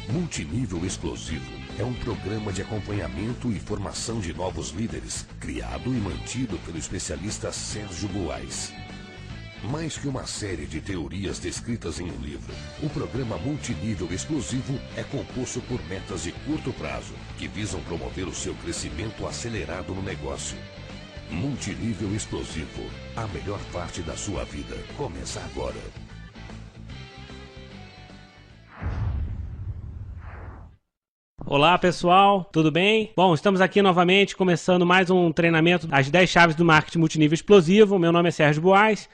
Multinível Explosivo é um programa de acompanhamento e formação de novos líderes, criado e mantido pelo especialista Sérgio Buarez. Mais que uma série de teorias descritas em um livro, o programa Multinível Explosivo é composto por metas de curto prazo, que visam promover o seu crescimento acelerado no negócio. Multinível Explosivo, a melhor parte da sua vida, começa agora. Olá pessoal, tudo bem? Bom, estamos aqui novamente começando mais um treinamento das 10 chaves do marketing multinível explosivo. Meu nome é Sérgio Buarez.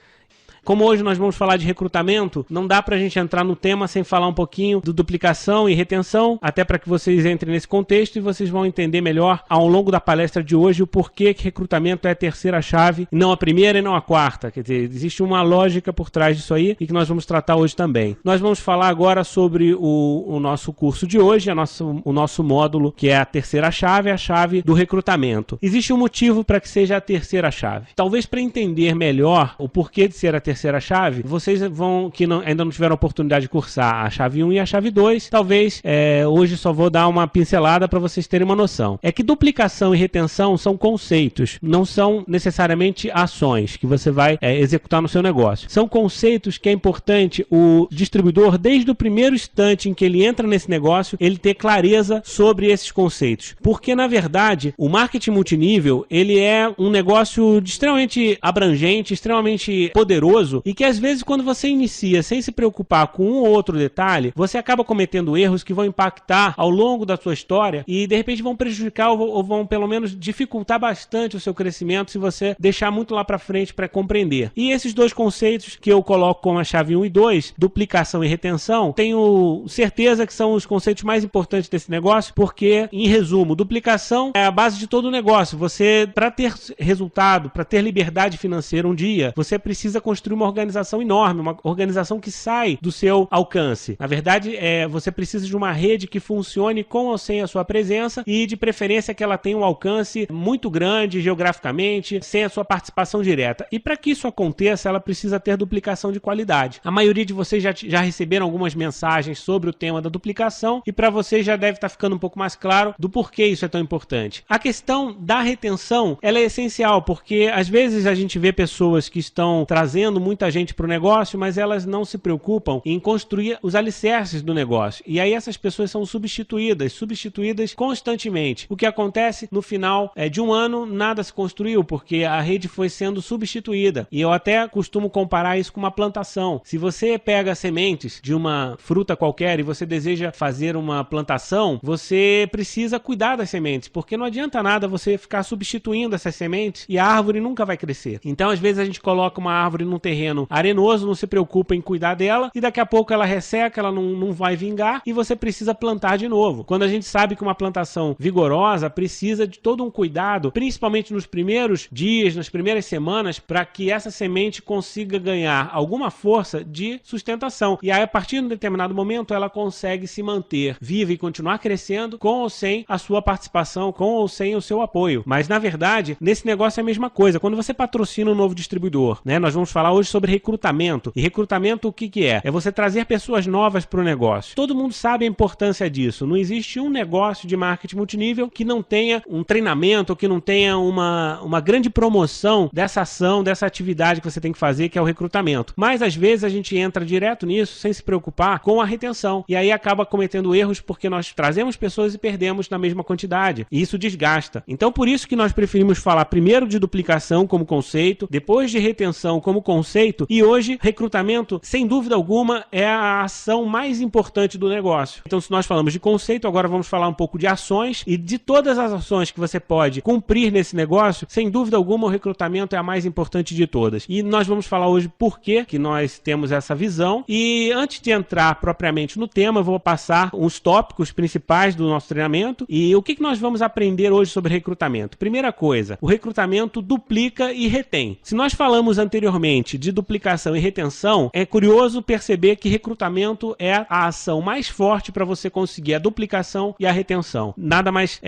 Como hoje nós vamos falar de recrutamento, não dá pra gente entrar no tema sem falar um pouquinho de duplicação e retenção, até para que vocês entrem nesse contexto e vocês vão entender melhor ao longo da palestra de hoje o porquê que recrutamento é a terceira chave, não a primeira e não a quarta. Quer dizer, existe uma lógica por trás disso aí e que nós vamos tratar hoje também. Nós vamos falar agora sobre o nosso curso de hoje, o nosso módulo, que é a terceira chave, a chave do recrutamento. Existe um motivo para que seja a terceira chave. Talvez para entender melhor o porquê de ser a terceira chave, vocês ainda não tiveram a oportunidade de cursar a chave 1 e a chave 2, talvez hoje só vou dar uma pincelada para vocês terem uma noção. É que duplicação e retenção são conceitos, não são necessariamente ações que você vai executar no seu negócio. São conceitos que é importante o distribuidor, desde o primeiro instante em que ele entra nesse negócio, ele ter clareza sobre esses conceitos. Porque, na verdade, o marketing multinível, ele é um negócio extremamente abrangente, extremamente poderoso, e que às vezes quando você inicia sem se preocupar com um ou outro detalhe, você acaba cometendo erros que vão impactar ao longo da sua história e de repente vão prejudicar ou vão pelo menos dificultar bastante o seu crescimento se você deixar muito lá para frente para compreender. E esses dois conceitos que eu coloco como a chave 1 e 2, duplicação e retenção, tenho certeza que são os conceitos mais importantes desse negócio, porque, em resumo, duplicação é a base de todo o negócio. Você, para ter resultado, para ter liberdade financeira um dia, você precisa construir uma organização enorme, uma organização que sai do seu alcance. Na verdade, você precisa de uma rede que funcione com ou sem a sua presença e, de preferência, que ela tenha um alcance muito grande geograficamente, sem a sua participação direta. E para que isso aconteça, ela precisa ter duplicação de qualidade. A maioria de vocês já receberam algumas mensagens sobre o tema da duplicação e para vocês já deve estar ficando um pouco mais claro do porquê isso é tão importante. A questão da retenção, ela é essencial, porque às vezes a gente vê pessoas que estão trazendo muita gente para o negócio, mas elas não se preocupam em construir os alicerces do negócio. E aí essas pessoas são substituídas constantemente. O que acontece no final de um ano, nada se construiu, porque a rede foi sendo substituída. E eu até costumo comparar isso com uma plantação. Se você pega sementes de uma fruta qualquer e você deseja fazer uma plantação, você precisa cuidar das sementes, porque não adianta nada você ficar substituindo essas sementes e a árvore nunca vai crescer. Então, às vezes, a gente coloca uma árvore num terreno arenoso, não se preocupa em cuidar dela e daqui a pouco ela resseca, ela não vai vingar e você precisa plantar de novo. Quando a gente sabe que uma plantação vigorosa precisa de todo um cuidado, principalmente nos primeiros dias, nas primeiras semanas, para que essa semente consiga ganhar alguma força de sustentação. E aí, a partir de um determinado momento, ela consegue se manter viva e continuar crescendo com ou sem a sua participação, com ou sem o seu apoio. Mas, na verdade, nesse negócio é a mesma coisa. Quando você patrocina um novo distribuidor, né? Nós vamos falar hoje sobre recrutamento. E recrutamento o que é? É você trazer pessoas novas para o negócio. Todo mundo sabe a importância disso. Não existe um negócio de marketing multinível que não tenha um treinamento, que não tenha uma grande promoção dessa ação, dessa atividade que você tem que fazer, que é o recrutamento. Mas às vezes a gente entra direto nisso sem se preocupar com a retenção. E aí acaba cometendo erros porque nós trazemos pessoas e perdemos na mesma quantidade. E isso desgasta. Então por isso que nós preferimos falar primeiro de duplicação como conceito, depois de retenção como conceito, e hoje recrutamento, sem dúvida alguma, é a ação mais importante do negócio. Então se nós falamos de conceito, agora vamos falar um pouco de ações, e de todas as ações que você pode cumprir nesse negócio, sem dúvida alguma o recrutamento é a mais importante de todas. E nós vamos falar hoje por que nós temos essa visão. E antes de entrar propriamente no tema, eu vou passar os tópicos principais do nosso treinamento e o que nós vamos aprender hoje sobre recrutamento. Primeira coisa, o recrutamento duplica e retém. Se nós falamos anteriormente parte de duplicação e retenção, é curioso perceber que recrutamento é a ação mais forte para você conseguir a duplicação e a retenção. Nada mais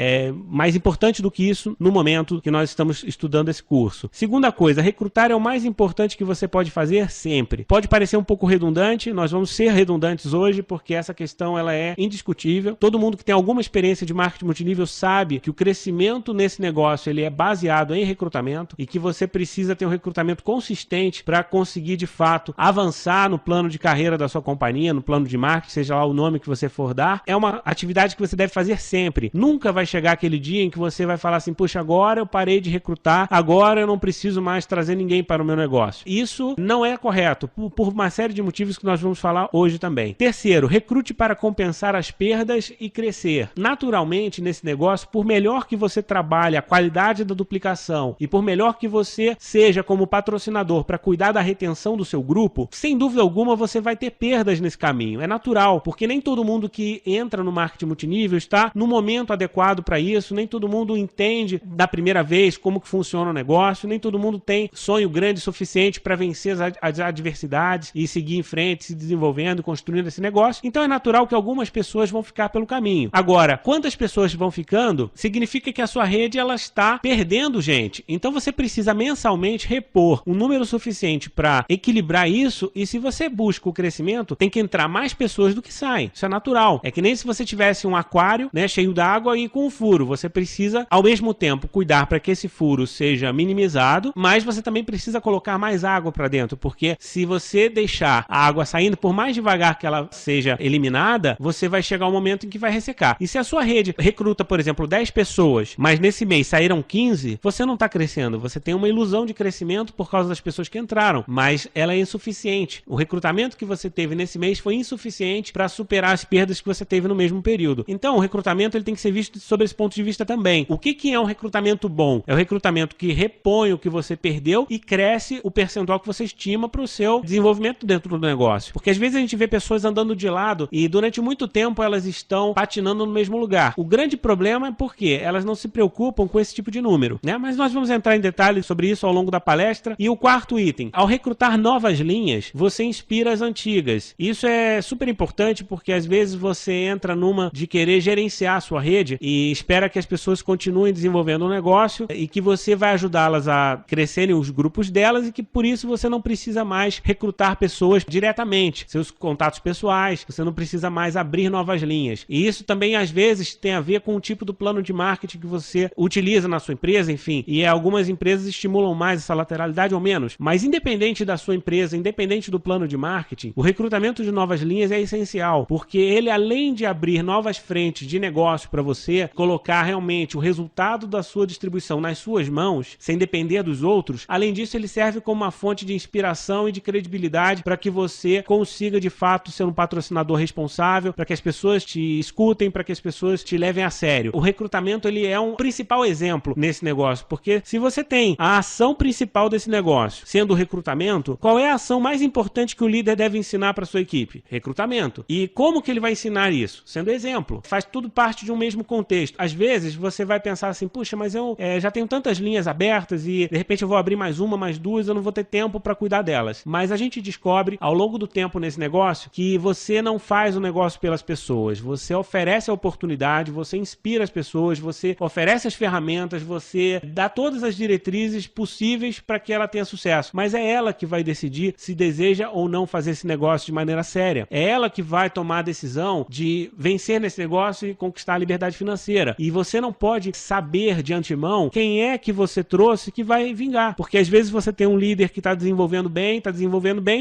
importante do que isso no momento que nós estamos estudando esse curso. Segunda coisa, recrutar é o mais importante que você pode fazer sempre. Pode parecer um pouco redundante, nós vamos ser redundantes hoje porque essa questão ela é indiscutível. Todo mundo que tem alguma experiência de marketing multinível sabe que o crescimento nesse negócio ele é baseado em recrutamento e que você precisa ter um recrutamento consistente para conseguir de fato avançar no plano de carreira da sua companhia, no plano de marketing, seja lá o nome que você for dar. É uma atividade que você deve fazer sempre. Nunca vai chegar aquele dia em que você vai falar assim, puxa, agora eu parei de recrutar, agora eu não preciso mais trazer ninguém para o meu negócio. Isso não é correto, por uma série de motivos que nós vamos falar hoje também. Terceiro, recrute para compensar as perdas e crescer. Naturalmente, nesse negócio, por melhor que você trabalhe a qualidade da duplicação e por melhor que você seja como patrocinador para cuidar da retenção do seu grupo, sem dúvida alguma você vai ter perdas nesse caminho. É natural, porque nem todo mundo que entra no marketing multinível está no momento adequado para isso, nem todo mundo entende da primeira vez como que funciona o negócio, nem todo mundo tem sonho grande o suficiente para vencer as adversidades e seguir em frente, se desenvolvendo, construindo esse negócio. Então é natural que algumas pessoas vão ficar pelo caminho. Agora, quantas pessoas vão ficando, significa que a sua rede ela está perdendo gente. Então você precisa mensalmente repor um número suficiente para equilibrar isso, e se você busca o crescimento, tem que entrar mais pessoas do que saem. Isso é natural. É que nem se você tivesse um aquário, né, cheio d'água e com um furo. Você precisa, ao mesmo tempo, cuidar para que esse furo seja minimizado, mas você também precisa colocar mais água para dentro, porque se você deixar a água saindo, por mais devagar que ela seja eliminada, você vai chegar um momento em que vai ressecar. E se a sua rede recruta, por exemplo, 10 pessoas, mas nesse mês saíram 15, você não está crescendo. Você tem uma ilusão de crescimento por causa das pessoas que entraram, mas ela é insuficiente. O recrutamento que você teve nesse mês foi insuficiente para superar as perdas que você teve no mesmo período. Então, o recrutamento ele tem que ser visto sob esse ponto de vista também. O que é um recrutamento bom? É o recrutamento que repõe o que você perdeu e cresce o percentual que você estima para o seu desenvolvimento dentro do negócio. Porque às vezes a gente vê pessoas andando de lado e durante muito tempo elas estão patinando no mesmo lugar. O grande problema é porque elas não se preocupam com esse tipo de número, né? Mas nós vamos entrar em detalhes sobre isso ao longo da palestra. E o quarto item, ao recrutar novas linhas, você inspira as antigas. Isso é super importante porque às vezes você entra numa de querer gerenciar a sua rede e espera que as pessoas continuem desenvolvendo um negócio e que você vai ajudá-las a crescerem os grupos delas e que por isso você não precisa mais recrutar pessoas diretamente, seus contatos pessoais, você não precisa mais abrir novas linhas. E isso também às vezes tem a ver com o tipo do plano de marketing que você utiliza na sua empresa, enfim. E algumas empresas estimulam mais essa lateralidade ou menos. Mas independente da sua empresa, independente do plano de marketing, o recrutamento de novas linhas é essencial, porque ele, além de abrir novas frentes de negócio para você, colocar realmente o resultado da sua distribuição nas suas mãos, sem depender dos outros, além disso ele serve como uma fonte de inspiração e de credibilidade para que você consiga de fato ser um patrocinador responsável, para que as pessoas te escutem, para que as pessoas te levem a sério. O recrutamento ele é um principal exemplo nesse negócio, porque se você tem a ação principal desse negócio sendo o recrutamento, qual é a ação mais importante que o líder deve ensinar para sua equipe? Recrutamento. E como que ele vai ensinar isso? Sendo exemplo. Faz tudo parte de um mesmo contexto. Às vezes você vai pensar assim, puxa, mas eu já tenho tantas linhas abertas e de repente eu vou abrir mais uma, mais duas, eu não vou ter tempo para cuidar delas. Mas a gente descobre ao longo do tempo nesse negócio que você não faz o negócio pelas pessoas, você oferece a oportunidade, você inspira as pessoas, você oferece as ferramentas, você dá todas as diretrizes possíveis para que ela tenha sucesso. Mas é ela que vai decidir se deseja ou não fazer esse negócio de maneira séria. É ela que vai tomar a decisão de vencer nesse negócio e conquistar a liberdade financeira. E você não pode saber de antemão quem é que você trouxe que vai vingar. Porque às vezes você tem um líder que está desenvolvendo bem,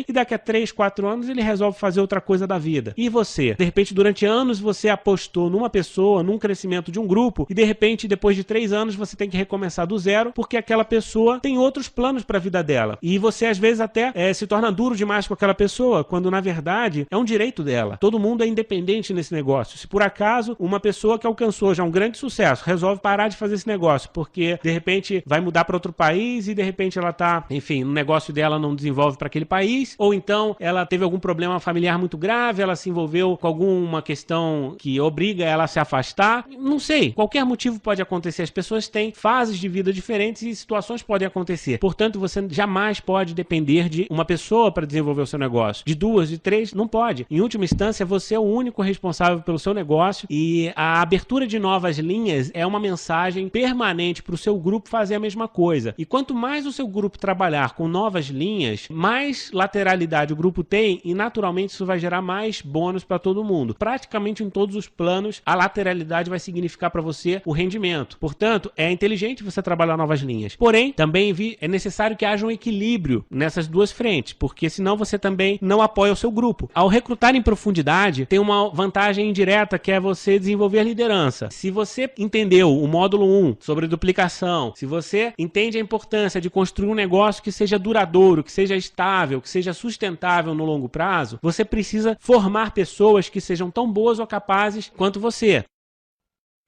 e daqui a 3, 4 anos ele resolve fazer outra coisa da vida. E você? De repente, durante anos você apostou numa pessoa, num crescimento de um grupo, e de repente, depois de 3 anos, você tem que recomeçar do zero, porque aquela pessoa tem outros planos para a vida dela. E você, às vezes, até se torna duro demais com aquela pessoa, quando, na verdade, é um direito dela. Todo mundo é independente nesse negócio. Se, por acaso, uma pessoa que alcançou já um grande sucesso resolve parar de fazer esse negócio, porque, de repente, vai mudar para outro país e, de repente, ela tá, enfim, o negócio dela não desenvolve para aquele país, ou então ela teve algum problema familiar muito grave, ela se envolveu com alguma questão que obriga ela a se afastar. Não sei. Qualquer motivo pode acontecer. As pessoas têm fases de vida diferentes e situações podem acontecer. Portanto, você jamais pode pode depender de uma pessoa para desenvolver o seu negócio. De 2, de 3, não pode. Em última instância, você é o único responsável pelo seu negócio e a abertura de novas linhas é uma mensagem permanente para o seu grupo fazer a mesma coisa. E quanto mais o seu grupo trabalhar com novas linhas, mais lateralidade o grupo tem e naturalmente isso vai gerar mais bônus para todo mundo. Praticamente em todos os planos, a lateralidade vai significar para você o rendimento. Portanto, é inteligente você trabalhar novas linhas. Porém, também é necessário que haja um equilíbrio nessas duas frentes, porque senão você também não apoia o seu grupo. Ao recrutar em profundidade, tem uma vantagem indireta que é você desenvolver liderança. Se você entendeu o módulo 1 sobre duplicação, se você entende a importância de construir um negócio que seja duradouro, que seja estável, que seja sustentável no longo prazo, você precisa formar pessoas que sejam tão boas ou capazes quanto você.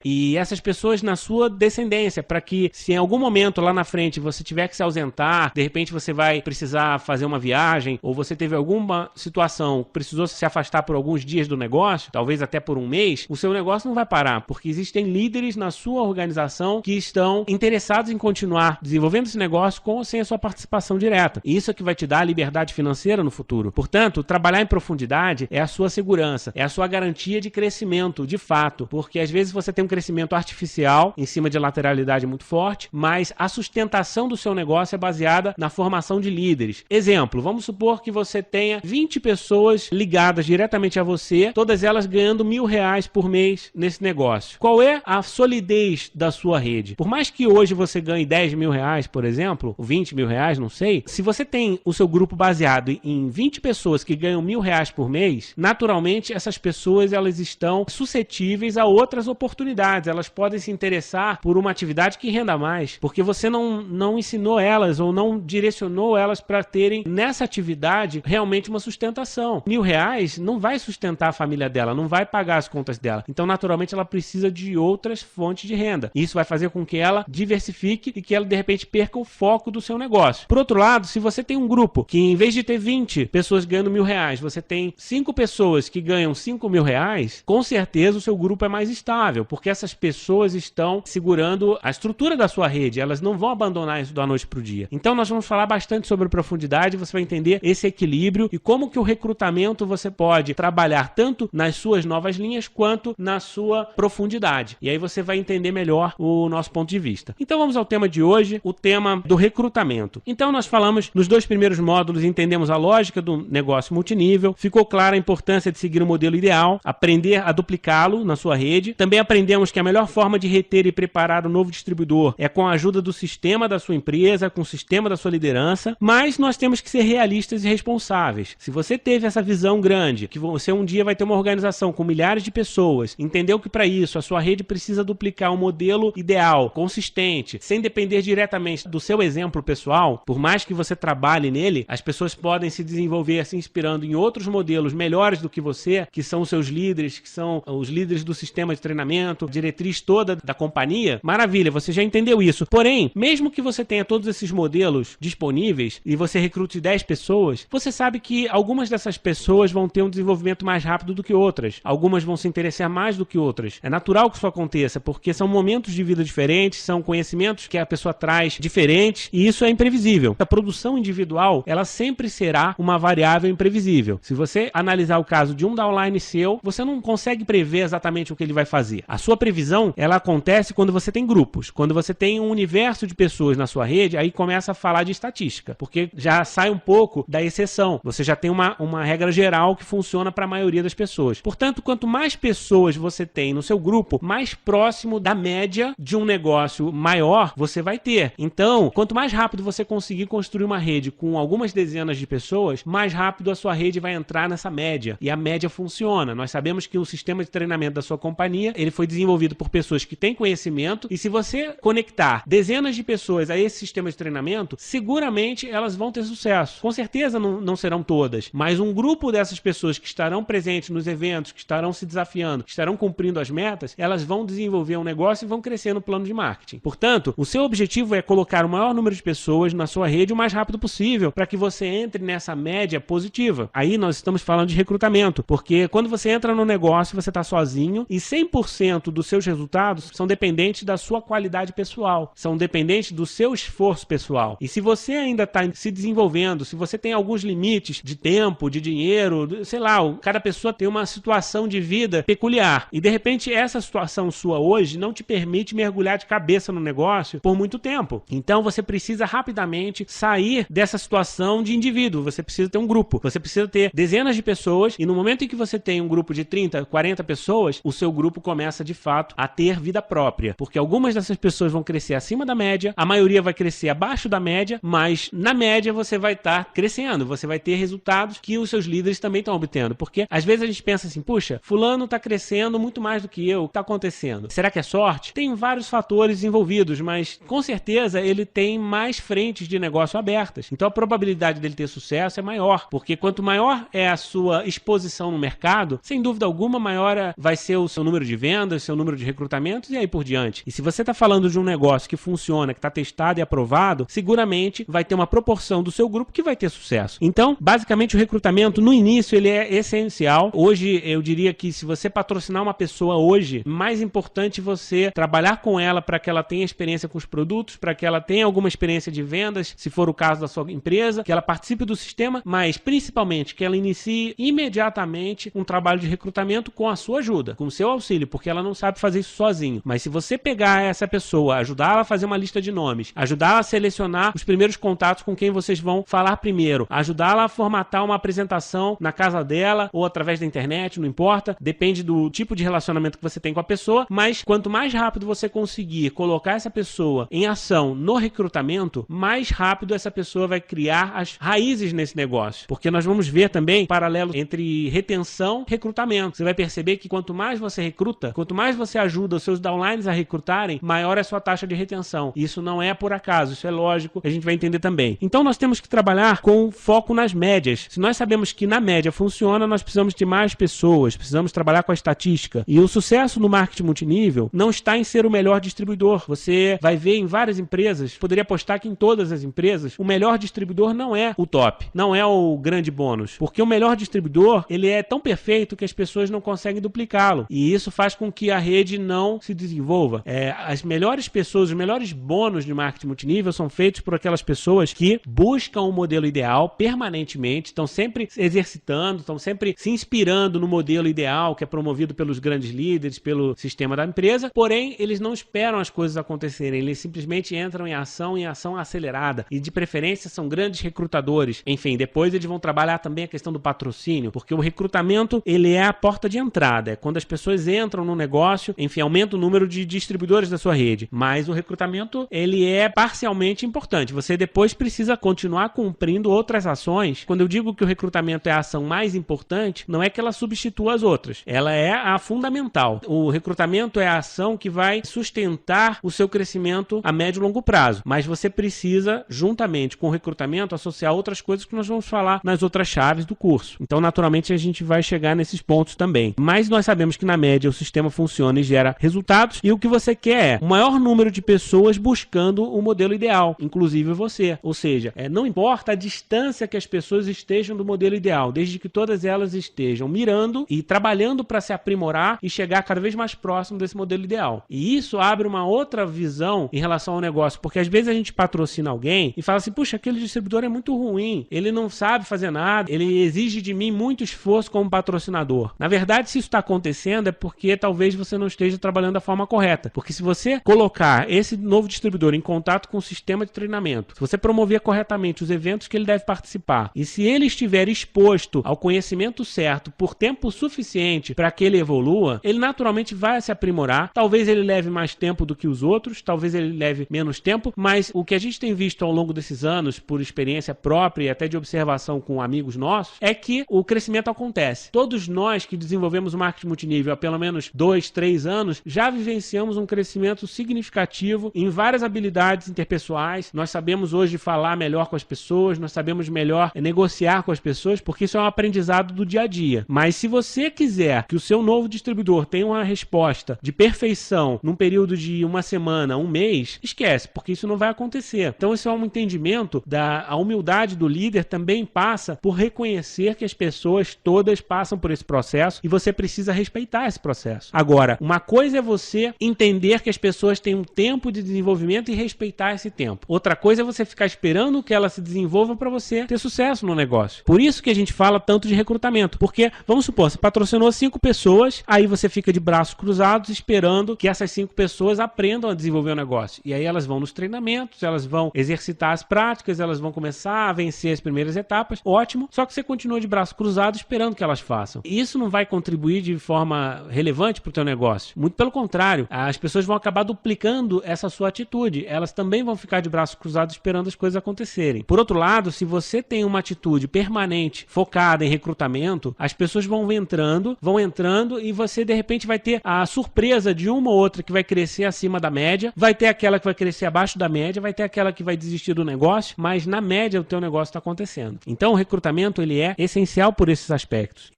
E essas pessoas na sua descendência, para que se em algum momento lá na frente você tiver que se ausentar, de repente você vai precisar fazer uma viagem, ou você teve alguma situação, precisou se afastar por alguns dias do negócio, talvez até por um mês, o seu negócio não vai parar, porque existem líderes na sua organização que estão interessados em continuar desenvolvendo esse negócio com ou sem a sua participação direta. E isso é que vai te dar a liberdade financeira no futuro. Portanto, trabalhar em profundidade é a sua segurança, é a sua garantia de crescimento, de fato, porque às vezes você tem um crescimento artificial em cima de lateralidade muito forte, mas a sustentação do seu negócio é baseada na formação de líderes. Exemplo, vamos supor que você tenha 20 pessoas ligadas diretamente a você, todas elas ganhando R$1.000 por mês nesse negócio. Qual é a solidez da sua rede? Por mais que hoje você ganhe R$10.000, por exemplo, ou R$20.000, não sei, se você tem o seu grupo baseado em 20 pessoas que ganham R$1.000 por mês, naturalmente essas pessoas elas estão suscetíveis a outras oportunidades. Elas podem se interessar por uma atividade que renda mais, porque você não ensinou elas ou não direcionou elas para terem nessa atividade realmente uma sustentação. R$1.000 não vai sustentar a família dela, não vai pagar as contas dela. Então, naturalmente, ela precisa de outras fontes de renda. Isso vai fazer com que ela diversifique e que ela, de repente, perca o foco do seu negócio. Por outro lado, se você tem um grupo que, em vez de ter 20 pessoas ganhando R$1.000, você tem 5 pessoas que ganham R$5.000, com certeza o seu grupo é mais estável, porque essas pessoas estão segurando a estrutura da sua rede, elas não vão abandonar isso da noite para o dia. Então nós vamos falar bastante sobre profundidade, você vai entender esse equilíbrio e como que o recrutamento você pode trabalhar tanto nas suas novas linhas quanto na sua profundidade. E aí você vai entender melhor o nosso ponto de vista. Então vamos ao tema de hoje, o tema do recrutamento. Então nós falamos nos 2 primeiros módulos, entendemos a lógica do negócio multinível, ficou clara a importância de seguir o modelo ideal, aprender a duplicá-lo na sua rede, também aprendemos que a melhor forma de reter e preparar o novo distribuidor é com a ajuda do sistema da sua empresa, com o sistema da sua liderança, mas nós temos que ser realistas e responsáveis. Se você teve essa visão grande, que você um dia vai ter uma organização com milhares de pessoas, entendeu que para isso a sua rede precisa duplicar um modelo ideal, consistente, sem depender diretamente do seu exemplo pessoal, por mais que você trabalhe nele, as pessoas podem se desenvolver se inspirando em outros modelos melhores do que você, que são os seus líderes, que são os líderes do sistema de treinamento, diretriz toda da companhia. Maravilha, você já entendeu isso. Porém, mesmo que você tenha todos esses modelos disponíveis e você recrute 10 pessoas, você sabe que algumas dessas pessoas vão ter um desenvolvimento mais rápido do que outras. Algumas vão se interessar mais do que outras. É natural que isso aconteça, porque são momentos de vida diferentes, são conhecimentos que a pessoa traz diferentes e isso é imprevisível. A produção individual, ela sempre será uma variável imprevisível. Se você analisar o caso de um downline seu, você não consegue prever exatamente o que ele vai fazer. A sua previsão, ela acontece quando você tem grupos. Quando você tem um universo de pessoas na sua rede, aí começa a falar de estatística, porque já sai um pouco da exceção. Você já tem uma regra geral que funciona para a maioria das pessoas. Portanto, quanto mais pessoas você tem no seu grupo, mais próximo da média de um negócio maior você vai ter. Então, quanto mais rápido você conseguir construir uma rede com algumas dezenas de pessoas, mais rápido a sua rede vai entrar nessa média. E a média funciona. Nós sabemos que o sistema de treinamento da sua companhia, ele foi desenvolvido por pessoas que têm conhecimento, e se você conectar dezenas de pessoas a esse sistema de treinamento, seguramente elas vão ter sucesso. Com certeza não serão todas, mas um grupo dessas pessoas que estarão presentes nos eventos, que estarão se desafiando, que estarão cumprindo as metas, elas vão desenvolver um negócio e vão crescer no plano de marketing. Portanto, o seu objetivo é colocar o maior número de pessoas na sua rede o mais rápido possível, para que você entre nessa média positiva. Aí nós estamos falando de recrutamento, porque quando você entra no negócio, você está sozinho e 100% dos seus resultados são dependentes da sua qualidade pessoal, são dependentes do seu esforço pessoal. E se você ainda está se desenvolvendo, se você tem alguns limites de tempo, de dinheiro, sei lá, cada pessoa tem uma situação de vida peculiar. E de repente essa situação sua hoje não te permite mergulhar de cabeça no negócio por muito tempo. Então você precisa rapidamente sair dessa situação de indivíduo. Você precisa ter um grupo. Você precisa ter dezenas de pessoas e no momento em que você tem um grupo de 30, 40 pessoas, o seu grupo começa de fato a ter vida própria. Porque algumas dessas pessoas vão crescer acima da média, a maioria vai crescer abaixo da média, mas na média você vai estar crescendo. Você vai ter resultados que os seus líderes também estão obtendo. Porque às vezes a gente pensa assim, puxa, fulano está crescendo muito mais do que eu. O que está acontecendo? Será que é sorte? Tem vários fatores envolvidos, mas com certeza ele tem mais frentes de negócio abertas. Então a probabilidade dele ter sucesso é maior, porque quanto maior é a sua exposição no mercado, sem dúvida alguma, maior vai ser o seu número de vendas, seu número de recrutamentos e aí por diante. E se você está falando de um negócio que funciona, que está testado e aprovado, seguramente vai ter uma proporção do seu grupo que vai ter sucesso. Então, basicamente o recrutamento no início ele é essencial. Hoje eu diria que se você patrocinar uma pessoa hoje, mais importante você trabalhar com ela para que ela tenha experiência com os produtos, para que ela tenha alguma experiência de vendas, se for o caso da sua empresa, que ela participe do sistema, mas principalmente que ela inicie imediatamente um trabalho de recrutamento com a sua ajuda, com o seu auxílio, porque ela não sabe fazer isso sozinho. Mas se você pegar essa pessoa, ajudar ela a fazer uma lista de nomes, ajudar ela a selecionar os primeiros contatos com quem vocês vão falar primeiro, ajudar ela a formatar uma apresentação na casa dela ou através da internet, não importa, depende do tipo de relacionamento que você tem com a pessoa, mas quanto mais rápido você conseguir colocar essa pessoa em ação no recrutamento, mais rápido essa pessoa vai criar as raízes nesse negócio. Porque nós vamos ver também paralelo entre retenção e recrutamento. Você vai perceber que quanto mais você recruta, quanto mais você ajuda os seus downlines a recrutarem, maior é a sua taxa de retenção. Isso não é por acaso, isso é lógico, a gente vai entender também. Então nós temos que trabalhar com foco nas médias. Se nós sabemos que na média funciona, nós precisamos de mais pessoas, precisamos trabalhar com a estatística. E o sucesso no marketing multinível não está em ser o melhor distribuidor. Você vai ver em várias empresas, poderia apostar que em todas as empresas, o melhor distribuidor não é o top, não é o grande bônus. Porque o melhor distribuidor, ele é tão perfeito que as pessoas não conseguem duplicá-lo. E isso faz com que a rede não se desenvolva. As melhores pessoas, os melhores bônus de marketing multinível são feitos por aquelas pessoas que buscam o modelo ideal permanentemente, estão sempre exercitando, estão sempre se inspirando no modelo ideal que é promovido pelos grandes líderes, pelo sistema da empresa, porém eles não esperam as coisas acontecerem, eles simplesmente entram em ação acelerada e de preferência são grandes recrutadores. Enfim, depois eles vão trabalhar também a questão do patrocínio, porque o recrutamento ele é a porta de entrada, é quando as pessoas entram no negócio, enfim, aumenta o número de distribuidores da sua rede, mas o recrutamento ele é parcialmente importante, você depois precisa continuar cumprindo outras ações. Quando eu digo que o recrutamento é a ação mais importante, não é que ela substitua as outras, ela é a fundamental. O recrutamento é a ação que vai sustentar o seu crescimento a médio e longo prazo, mas você precisa, juntamente com o recrutamento, associar outras coisas que nós vamos falar nas outras chaves do curso. Então, naturalmente, a gente vai chegar nesses pontos também. Mas nós sabemos que, na média, o sistema funciona e gera resultados, e o que você quer é o maior número de pessoas buscando o modelo ideal, inclusive você. Ou seja, não importa a distância que as pessoas estejam do modelo ideal, desde que todas elas estejam mirando e trabalhando para se aprimorar e chegar cada vez mais próximo desse modelo ideal. E isso abre uma outra visão em relação ao negócio, porque às vezes a gente patrocina alguém e fala assim, puxa, aquele distribuidor é muito ruim, ele não sabe fazer nada, ele exige de mim muito esforço como patrocinador. Na verdade, se isso está acontecendo é porque talvez você não esteja trabalhando da forma correta, porque se você colocar esse novo distribuidor em contato com o sistema de treinamento, se você promover corretamente os eventos que ele deve participar, e se ele estiver exposto ao conhecimento certo por tempo suficiente para que ele evolua, ele naturalmente vai se aprimorar. Talvez ele leve mais tempo do que os outros, talvez ele leve menos tempo, mas o que a gente tem visto ao longo desses anos, por experiência própria e até de observação com amigos nossos, é que o crescimento acontece. Todos nós que desenvolvemos o marketing multinível há pelo menos 2, 3 anos, já vivenciamos um crescimento significativo em várias habilidades interpessoais. Nós sabemos hoje falar melhor com as pessoas, nós sabemos melhor negociar com as pessoas, porque isso é um aprendizado do dia a dia. Mas se você quiser que o seu novo distribuidor tenha uma resposta de perfeição num período de uma semana, um mês, esquece, porque isso não vai acontecer. Então esse é um entendimento a humildade do líder também passa por reconhecer que as pessoas todas passam por esse processo e você precisa respeitar esse processo. Agora, Agora, uma coisa é você entender que as pessoas têm um tempo de desenvolvimento e respeitar esse tempo. Outra coisa é você ficar esperando que ela se desenvolva para você ter sucesso no negócio. Por isso que a gente fala tanto de recrutamento. Porque, vamos supor, você patrocinou 5 pessoas, aí você fica de braços cruzados esperando que essas 5 pessoas aprendam a desenvolver o negócio. E aí elas vão nos treinamentos, elas vão exercitar as práticas, elas vão começar a vencer as primeiras etapas. Ótimo. Só que você continua de braços cruzados esperando que elas façam. E isso não vai contribuir de forma relevante para o teu negócio. Muito pelo contrário, as pessoas vão acabar duplicando essa sua atitude. Elas também vão ficar de braços cruzados esperando as coisas acontecerem. Por outro lado, se você tem uma atitude permanente, focada em recrutamento, as pessoas vão entrando e você de repente vai ter a surpresa de uma ou outra que vai crescer acima da média, vai ter aquela que vai crescer abaixo da média, vai ter aquela que vai desistir do negócio, mas na média o teu negócio está acontecendo. Então o recrutamento ele é essencial por esses aspectos.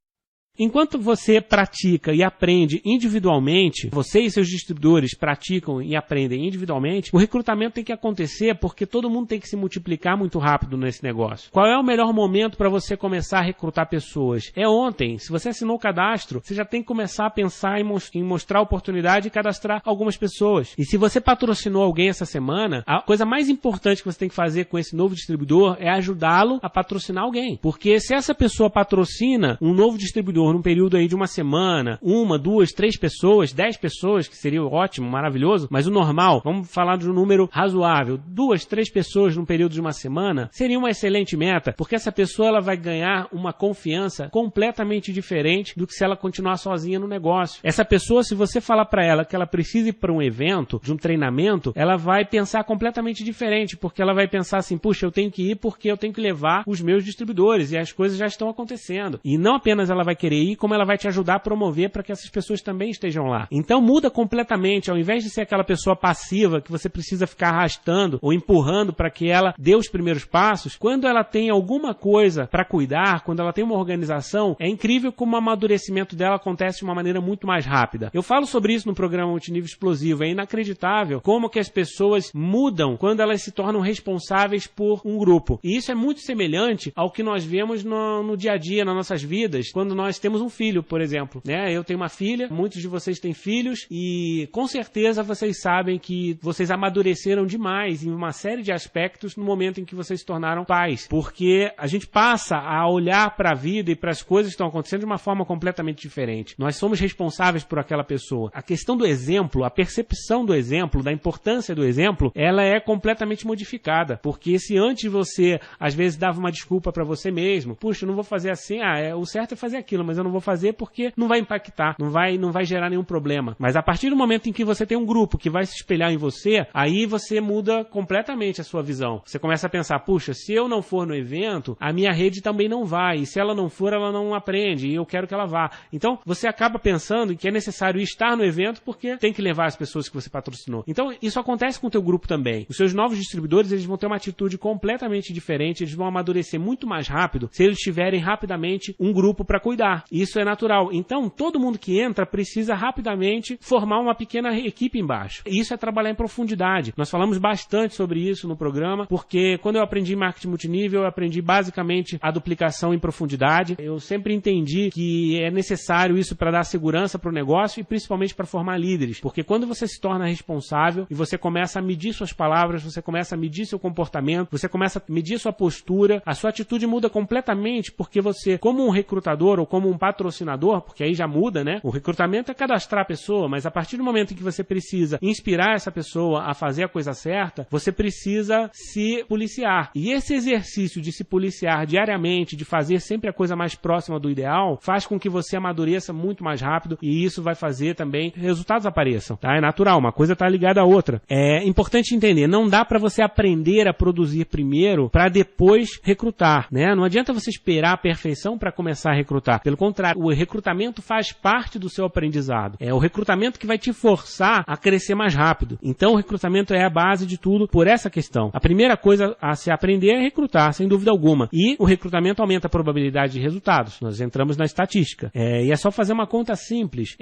Enquanto você pratica e aprende individualmente, você e seus distribuidores praticam e aprendem individualmente, o recrutamento tem que acontecer porque todo mundo tem que se multiplicar muito rápido nesse negócio. Qual é o melhor momento para você começar a recrutar pessoas? É ontem. Se você assinou o cadastro, você já tem que começar a pensar em mostrar a oportunidade e cadastrar algumas pessoas. E se você patrocinou alguém essa semana, a coisa mais importante que você tem que fazer com esse novo distribuidor é ajudá-lo a patrocinar alguém. Porque se essa pessoa patrocina um novo distribuidor num período aí de uma semana, 1, 2, 3 pessoas, 10 pessoas, que seria ótimo, maravilhoso, mas o normal, vamos falar de um número razoável, 2, 3 pessoas num período de uma semana, seria uma excelente meta, porque essa pessoa ela vai ganhar uma confiança completamente diferente do que se ela continuar sozinha no negócio. Essa pessoa, se você falar para ela que ela precisa ir para um evento, de um treinamento, ela vai pensar completamente diferente, porque ela vai pensar assim, puxa, eu tenho que ir porque eu tenho que levar os meus distribuidores e as coisas já estão acontecendo. E não apenas ela vai querer ir, como ela vai te ajudar a promover para que essas pessoas também estejam lá. Então muda completamente, ao invés de ser aquela pessoa passiva que você precisa ficar arrastando ou empurrando para que ela dê os primeiros passos, quando ela tem alguma coisa para cuidar, quando ela tem uma organização, é incrível como o amadurecimento dela acontece de uma maneira muito mais rápida. Eu falo sobre isso no programa Multinível Explosivo, é inacreditável como que as pessoas mudam quando elas se tornam responsáveis por um grupo. E isso é muito semelhante ao que nós vemos no dia a dia, nas nossas vidas, quando nós temos um filho, por exemplo, né? Eu tenho uma filha, muitos de vocês têm filhos e com certeza vocês sabem que vocês amadureceram demais em uma série de aspectos no momento em que vocês se tornaram pais, porque a gente passa a olhar para a vida e para as coisas que estão acontecendo de uma forma completamente diferente. Nós somos responsáveis por aquela pessoa. A questão do exemplo, a percepção do exemplo, da importância do exemplo, ela é completamente modificada, porque se antes você às vezes dava uma desculpa para você mesmo, puxa, eu não vou fazer assim, o certo é fazer aquilo, mas eu não vou fazer porque não vai impactar, não vai gerar nenhum problema. Mas a partir do momento em que você tem um grupo que vai se espelhar em você, aí você muda completamente a sua visão. Você começa a pensar, puxa, se eu não for no evento, a minha rede também não vai, e se ela não for, ela não aprende, e eu quero que ela vá. Então, você acaba pensando que é necessário estar no evento porque tem que levar as pessoas que você patrocinou. Então, isso acontece com o teu grupo também. Os seus novos distribuidores, eles vão ter uma atitude completamente diferente, eles vão amadurecer muito mais rápido se eles tiverem rapidamente um grupo para cuidar. Isso é natural. Então, todo mundo que entra precisa rapidamente formar uma pequena equipe embaixo. Isso é trabalhar em profundidade. Nós falamos bastante sobre isso no programa, porque quando eu aprendi marketing multinível, eu aprendi basicamente a duplicação em profundidade. Eu sempre entendi que é necessário isso para dar segurança para o negócio e principalmente para formar líderes. Porque quando você se torna responsável e você começa a medir suas palavras, você começa a medir seu comportamento, você começa a medir sua postura, a sua atitude muda completamente, porque você, como um recrutador ou como um patrocinador, porque aí já muda, né? O recrutamento é cadastrar a pessoa, mas a partir do momento em que você precisa inspirar essa pessoa a fazer a coisa certa, você precisa se policiar. E esse exercício de se policiar diariamente, de fazer sempre a coisa mais próxima do ideal, faz com que você amadureça muito mais rápido e isso vai fazer também que resultados apareçam, tá? É natural, uma coisa está ligada à outra. É importante entender, não dá para você aprender a produzir primeiro para depois recrutar, né? Não adianta você esperar a perfeição para começar a recrutar. Pelo contrário, o recrutamento faz parte do seu aprendizado. É o recrutamento que vai te forçar a crescer mais rápido. Então, o recrutamento é a base de tudo por essa questão. A primeira coisa a se aprender é recrutar, sem dúvida alguma. E o recrutamento aumenta a probabilidade de resultados. Nós entramos na estatística. E é só fazer uma conta simples.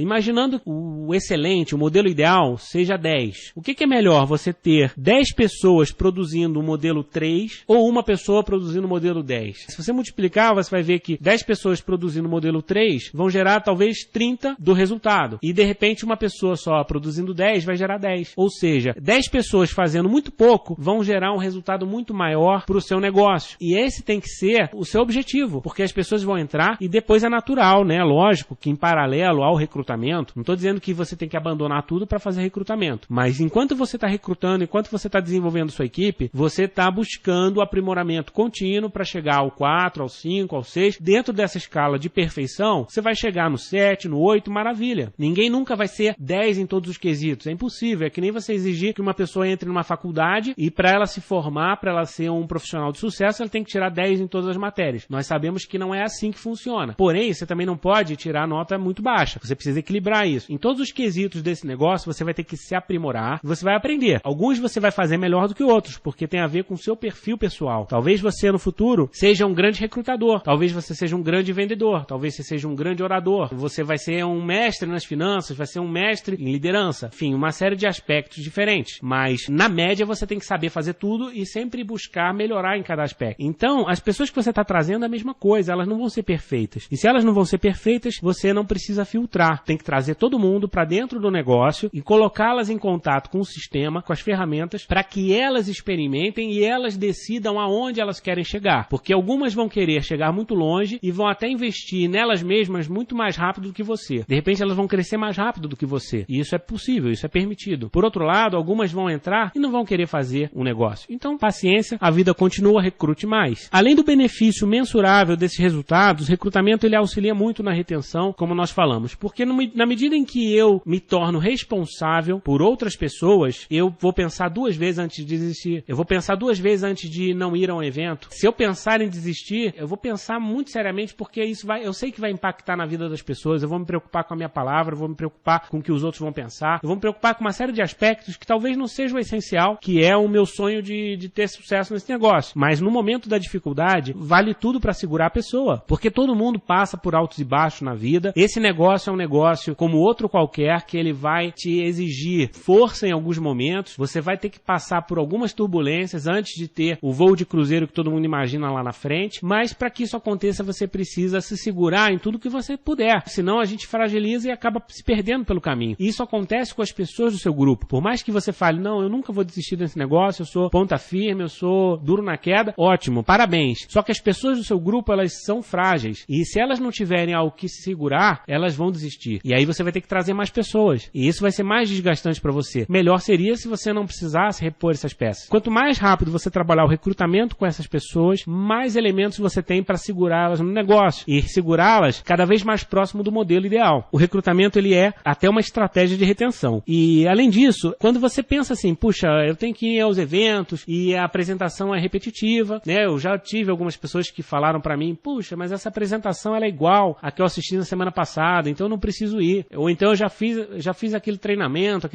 Imaginando o excelente, o modelo ideal, seja 10. O que é melhor? Você ter 10 pessoas produzindo o modelo 3 ou uma pessoa produzindo o modelo 10? Se você multiplicar, você vai ver que 10 pessoas produzindo produzindo o modelo 3 vão gerar talvez 30 do resultado. E de repente uma pessoa só produzindo 10 vai gerar 10. Ou seja, 10 pessoas fazendo muito pouco vão gerar um resultado muito maior para o seu negócio. E esse tem que ser o seu objetivo, porque as pessoas vão entrar e depois é natural, né? Lógico que em paralelo ao recrutamento, não estou dizendo que você tem que abandonar tudo para fazer recrutamento, mas enquanto você está recrutando, enquanto você está desenvolvendo sua equipe, você está buscando aprimoramento contínuo para chegar ao 4, ao 5, ao 6. Dentro dessa escala de perfeição, você vai chegar no 7, no 8, maravilha. Ninguém nunca vai ser 10 em todos os quesitos, é impossível. É que nem você exigir que uma pessoa entre numa faculdade e para ela se formar, para ela ser um profissional de sucesso, ela tem que tirar 10 em todas as matérias. Nós sabemos que não é assim que funciona. Porém, você também não pode tirar nota muito baixa. Você precisa equilibrar isso. Em todos os quesitos desse negócio, você vai ter que se aprimorar, você vai aprender. Alguns você vai fazer melhor do que outros, porque tem a ver com o seu perfil pessoal. Talvez você no futuro seja um grande recrutador, talvez você seja um grande vendedor, talvez você seja um grande orador, você vai ser um mestre nas finanças, vai ser um mestre em liderança, enfim, uma série de aspectos diferentes. Mas na média você tem que saber fazer tudo e sempre buscar melhorar em cada aspecto. Então, as pessoas que você está trazendo é a mesma coisa, elas não vão ser perfeitas. E se elas não vão ser perfeitas, você não precisa filtrar. Tem que trazer todo mundo para dentro do negócio e colocá-las em contato com o sistema, com as ferramentas, para que elas experimentem e elas decidam aonde elas querem chegar. Porque algumas vão querer chegar muito longe e vão até investir nelas mesmas muito mais rápido do que você. De repente elas vão crescer mais rápido do que você. E isso é possível, isso é permitido. Por outro lado, algumas vão entrar e não vão querer fazer um negócio. Então, paciência, a vida continua, recrute mais. Além do benefício mensurável desses resultados, o recrutamento ele auxilia muito na retenção, como nós falamos. Porque na medida em que eu me torno responsável por outras pessoas, eu vou pensar 2 vezes antes de desistir. Eu vou pensar 2 vezes antes de não ir a um evento. Se eu pensar em desistir, eu vou pensar muito seriamente, porque isso eu sei que vai impactar na vida das pessoas, eu vou me preocupar com a minha palavra, eu vou me preocupar com o que os outros vão pensar, eu vou me preocupar com uma série de aspectos que talvez não seja o essencial, que é o meu sonho de ter sucesso nesse negócio. Mas no momento da dificuldade, vale tudo para segurar a pessoa, porque todo mundo passa por altos e baixos na vida. Esse negócio é um negócio como outro qualquer, que ele vai te exigir força em alguns momentos, você vai ter que passar por algumas turbulências antes de ter o voo de cruzeiro que todo mundo imagina lá na frente, mas para que isso aconteça você precisa se segurar em tudo que você puder, senão a gente fragiliza e acaba se perdendo pelo caminho. E isso acontece com as pessoas do seu grupo. Por mais que você fale, não, eu nunca vou desistir desse negócio, eu sou ponta firme, eu sou duro na queda, ótimo, parabéns. Só que as pessoas do seu grupo, elas são frágeis, e se elas não tiverem algo que se segurar, elas vão desistir. E aí você vai ter que trazer mais pessoas, e isso vai ser mais desgastante para você. Melhor seria se você não precisasse repor essas peças. Quanto mais rápido você trabalhar o recrutamento com essas pessoas, mais elementos você tem para segurá-las no negócio e segurá-las cada vez mais próximo do modelo ideal. O recrutamento ele é até uma estratégia de retenção. E além disso, quando você pensa assim, puxa, eu tenho que ir aos eventos e a apresentação é repetitiva, né? Eu já tive algumas pessoas que falaram para mim, puxa, mas essa apresentação ela é igual a que eu assisti na semana passada, então eu não preciso ir. Ou então eu já fiz aquele treinamento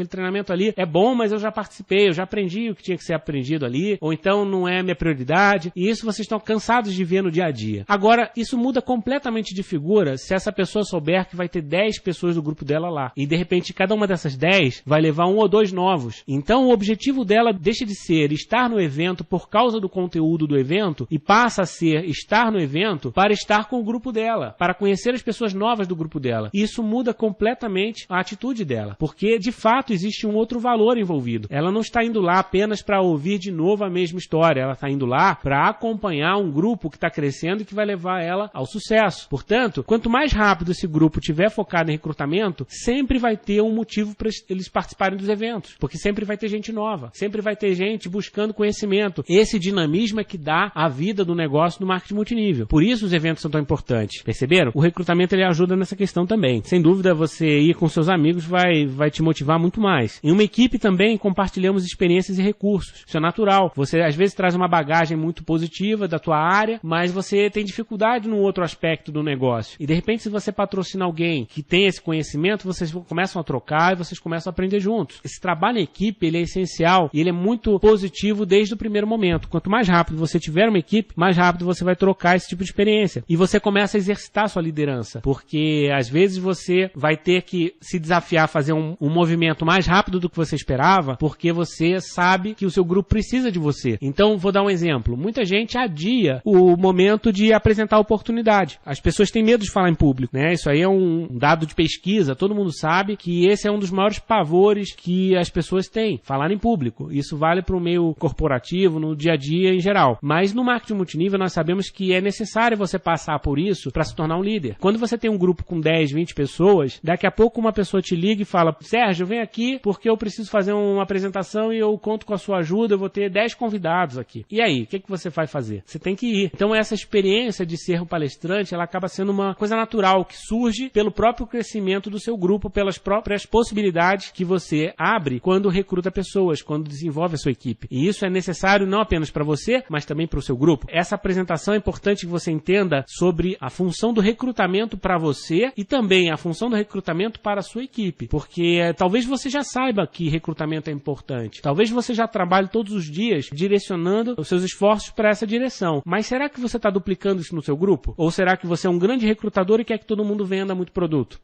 ali é bom, mas eu já participei, eu já aprendi o que tinha que ser aprendido ali, ou então não é minha prioridade, e isso vocês estão cansados de ver no dia a dia. Agora, isso muda completamente de figura se essa pessoa souber que vai ter 10 pessoas do grupo dela lá, e de repente cada uma dessas 10 vai levar 1 ou 2 novos. Então o objetivo dela deixa de ser estar no evento por causa do conteúdo do evento, e passa a ser estar no evento para estar com o grupo dela, para conhecer as pessoas novas do grupo dela. E isso muda completamente a atitude dela, porque de fato existe um outro valor envolvido. Ela não está indo lá apenas para ouvir de novo a mesma história, ela está indo lá para acompanhar um grupo que está crescendo e que vai levar ela ao sucesso. Portanto, quanto mais rápido esse grupo estiver focado em recrutamento, sempre vai ter um motivo para eles participarem dos eventos, porque sempre vai ter gente nova, sempre vai ter gente buscando conhecimento. Esse dinamismo é que dá a vida do negócio no marketing multinível. Por isso os eventos são tão importantes. Perceberam? O recrutamento ele ajuda nessa questão também. Sem dúvida, você ir com seus amigos vai te motivar muito mais. Em uma equipe também compartilhamos experiências e recursos. Isso é natural. Você às vezes traz uma bagagem muito positiva da tua área, mas você tem dificuldade num outro aspecto do negócio. E de repente, se você patrocina alguém que tem esse conhecimento, vocês começam a trocar e vocês começam a aprender juntos. Esse trabalho em equipe, ele é essencial e ele é muito positivo desde o primeiro momento. Quanto mais rápido você tiver uma equipe, mais rápido você vai trocar esse tipo de experiência. E você começa a exercitar a sua liderança, porque às vezes você vai ter que se desafiar a fazer um movimento mais rápido do que você esperava, porque você sabe que o seu grupo precisa de você. Então, vou dar um exemplo. Muita gente adia o momento de apresentar oportunidade. verdade. As pessoas têm medo de falar em público, né? Isso aí é um dado de pesquisa, todo mundo sabe que esse é um dos maiores pavores que as pessoas têm, falar em público. Isso vale para o meio corporativo, no dia a dia em geral. Mas no marketing multinível nós sabemos que é necessário você passar por isso para se tornar um líder. Quando você tem um grupo com 10, 20 pessoas, daqui a pouco uma pessoa te liga e fala: Sérgio, vem aqui porque eu preciso fazer uma apresentação e eu conto com a sua ajuda, eu vou ter 10 convidados aqui. E aí, o que você vai fazer? Você tem que ir. Então essa experiência de ser um palestrante, ela acaba sendo uma coisa natural que surge pelo próprio crescimento do seu grupo, pelas próprias possibilidades que você abre quando recruta pessoas, quando desenvolve a sua equipe. E isso é necessário não apenas para você, mas também para o seu grupo. Essa apresentação é importante que você entenda sobre a função do recrutamento para você e também a função do recrutamento para a sua equipe. Porque talvez você já saiba que recrutamento é importante. Talvez você já trabalhe todos os dias direcionando os seus esforços para essa direção. Mas será que você está duplicando isso no seu grupo? Ou será que você é um grande recrutador e quer que todo mundo venda muito produto?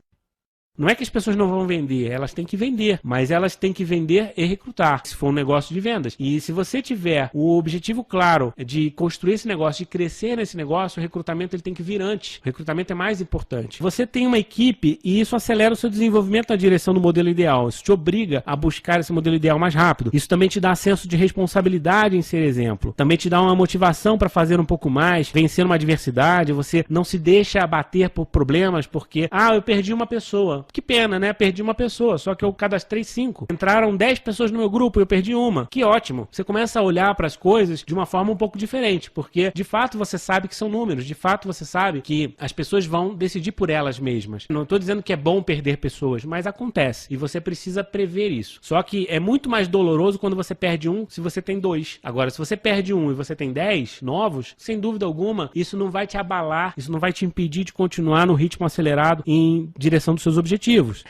Não é que as pessoas não vão vender, elas têm que vender, mas elas têm que vender e recrutar, se for um negócio de vendas. E se você tiver o objetivo claro de construir esse negócio, de crescer nesse negócio, o recrutamento ele tem que vir antes. O recrutamento é mais importante. Você tem uma equipe e isso acelera o seu desenvolvimento na direção do modelo ideal. Isso te obriga a buscar esse modelo ideal mais rápido. Isso também te dá senso de responsabilidade em ser exemplo. Também te dá uma motivação para fazer um pouco mais, vencer uma adversidade. Você não se deixa abater por problemas porque, eu perdi uma pessoa. Que pena, né? Perdi uma pessoa, só que eu cadastrei 5. Entraram 10 pessoas no meu grupo e eu perdi uma. Que ótimo. Você começa a olhar para as coisas de uma forma um pouco diferente, porque de fato você sabe que são números, de fato você sabe que as pessoas vão decidir por elas mesmas. Não estou dizendo que é bom perder pessoas, mas acontece e você precisa prever isso. Só que é muito mais doloroso quando você perde um se você tem 2. Agora, se você perde um e você tem 10 novos, sem dúvida alguma, isso não vai te abalar, isso não vai te impedir de continuar no ritmo acelerado em direção dos seus objetivos.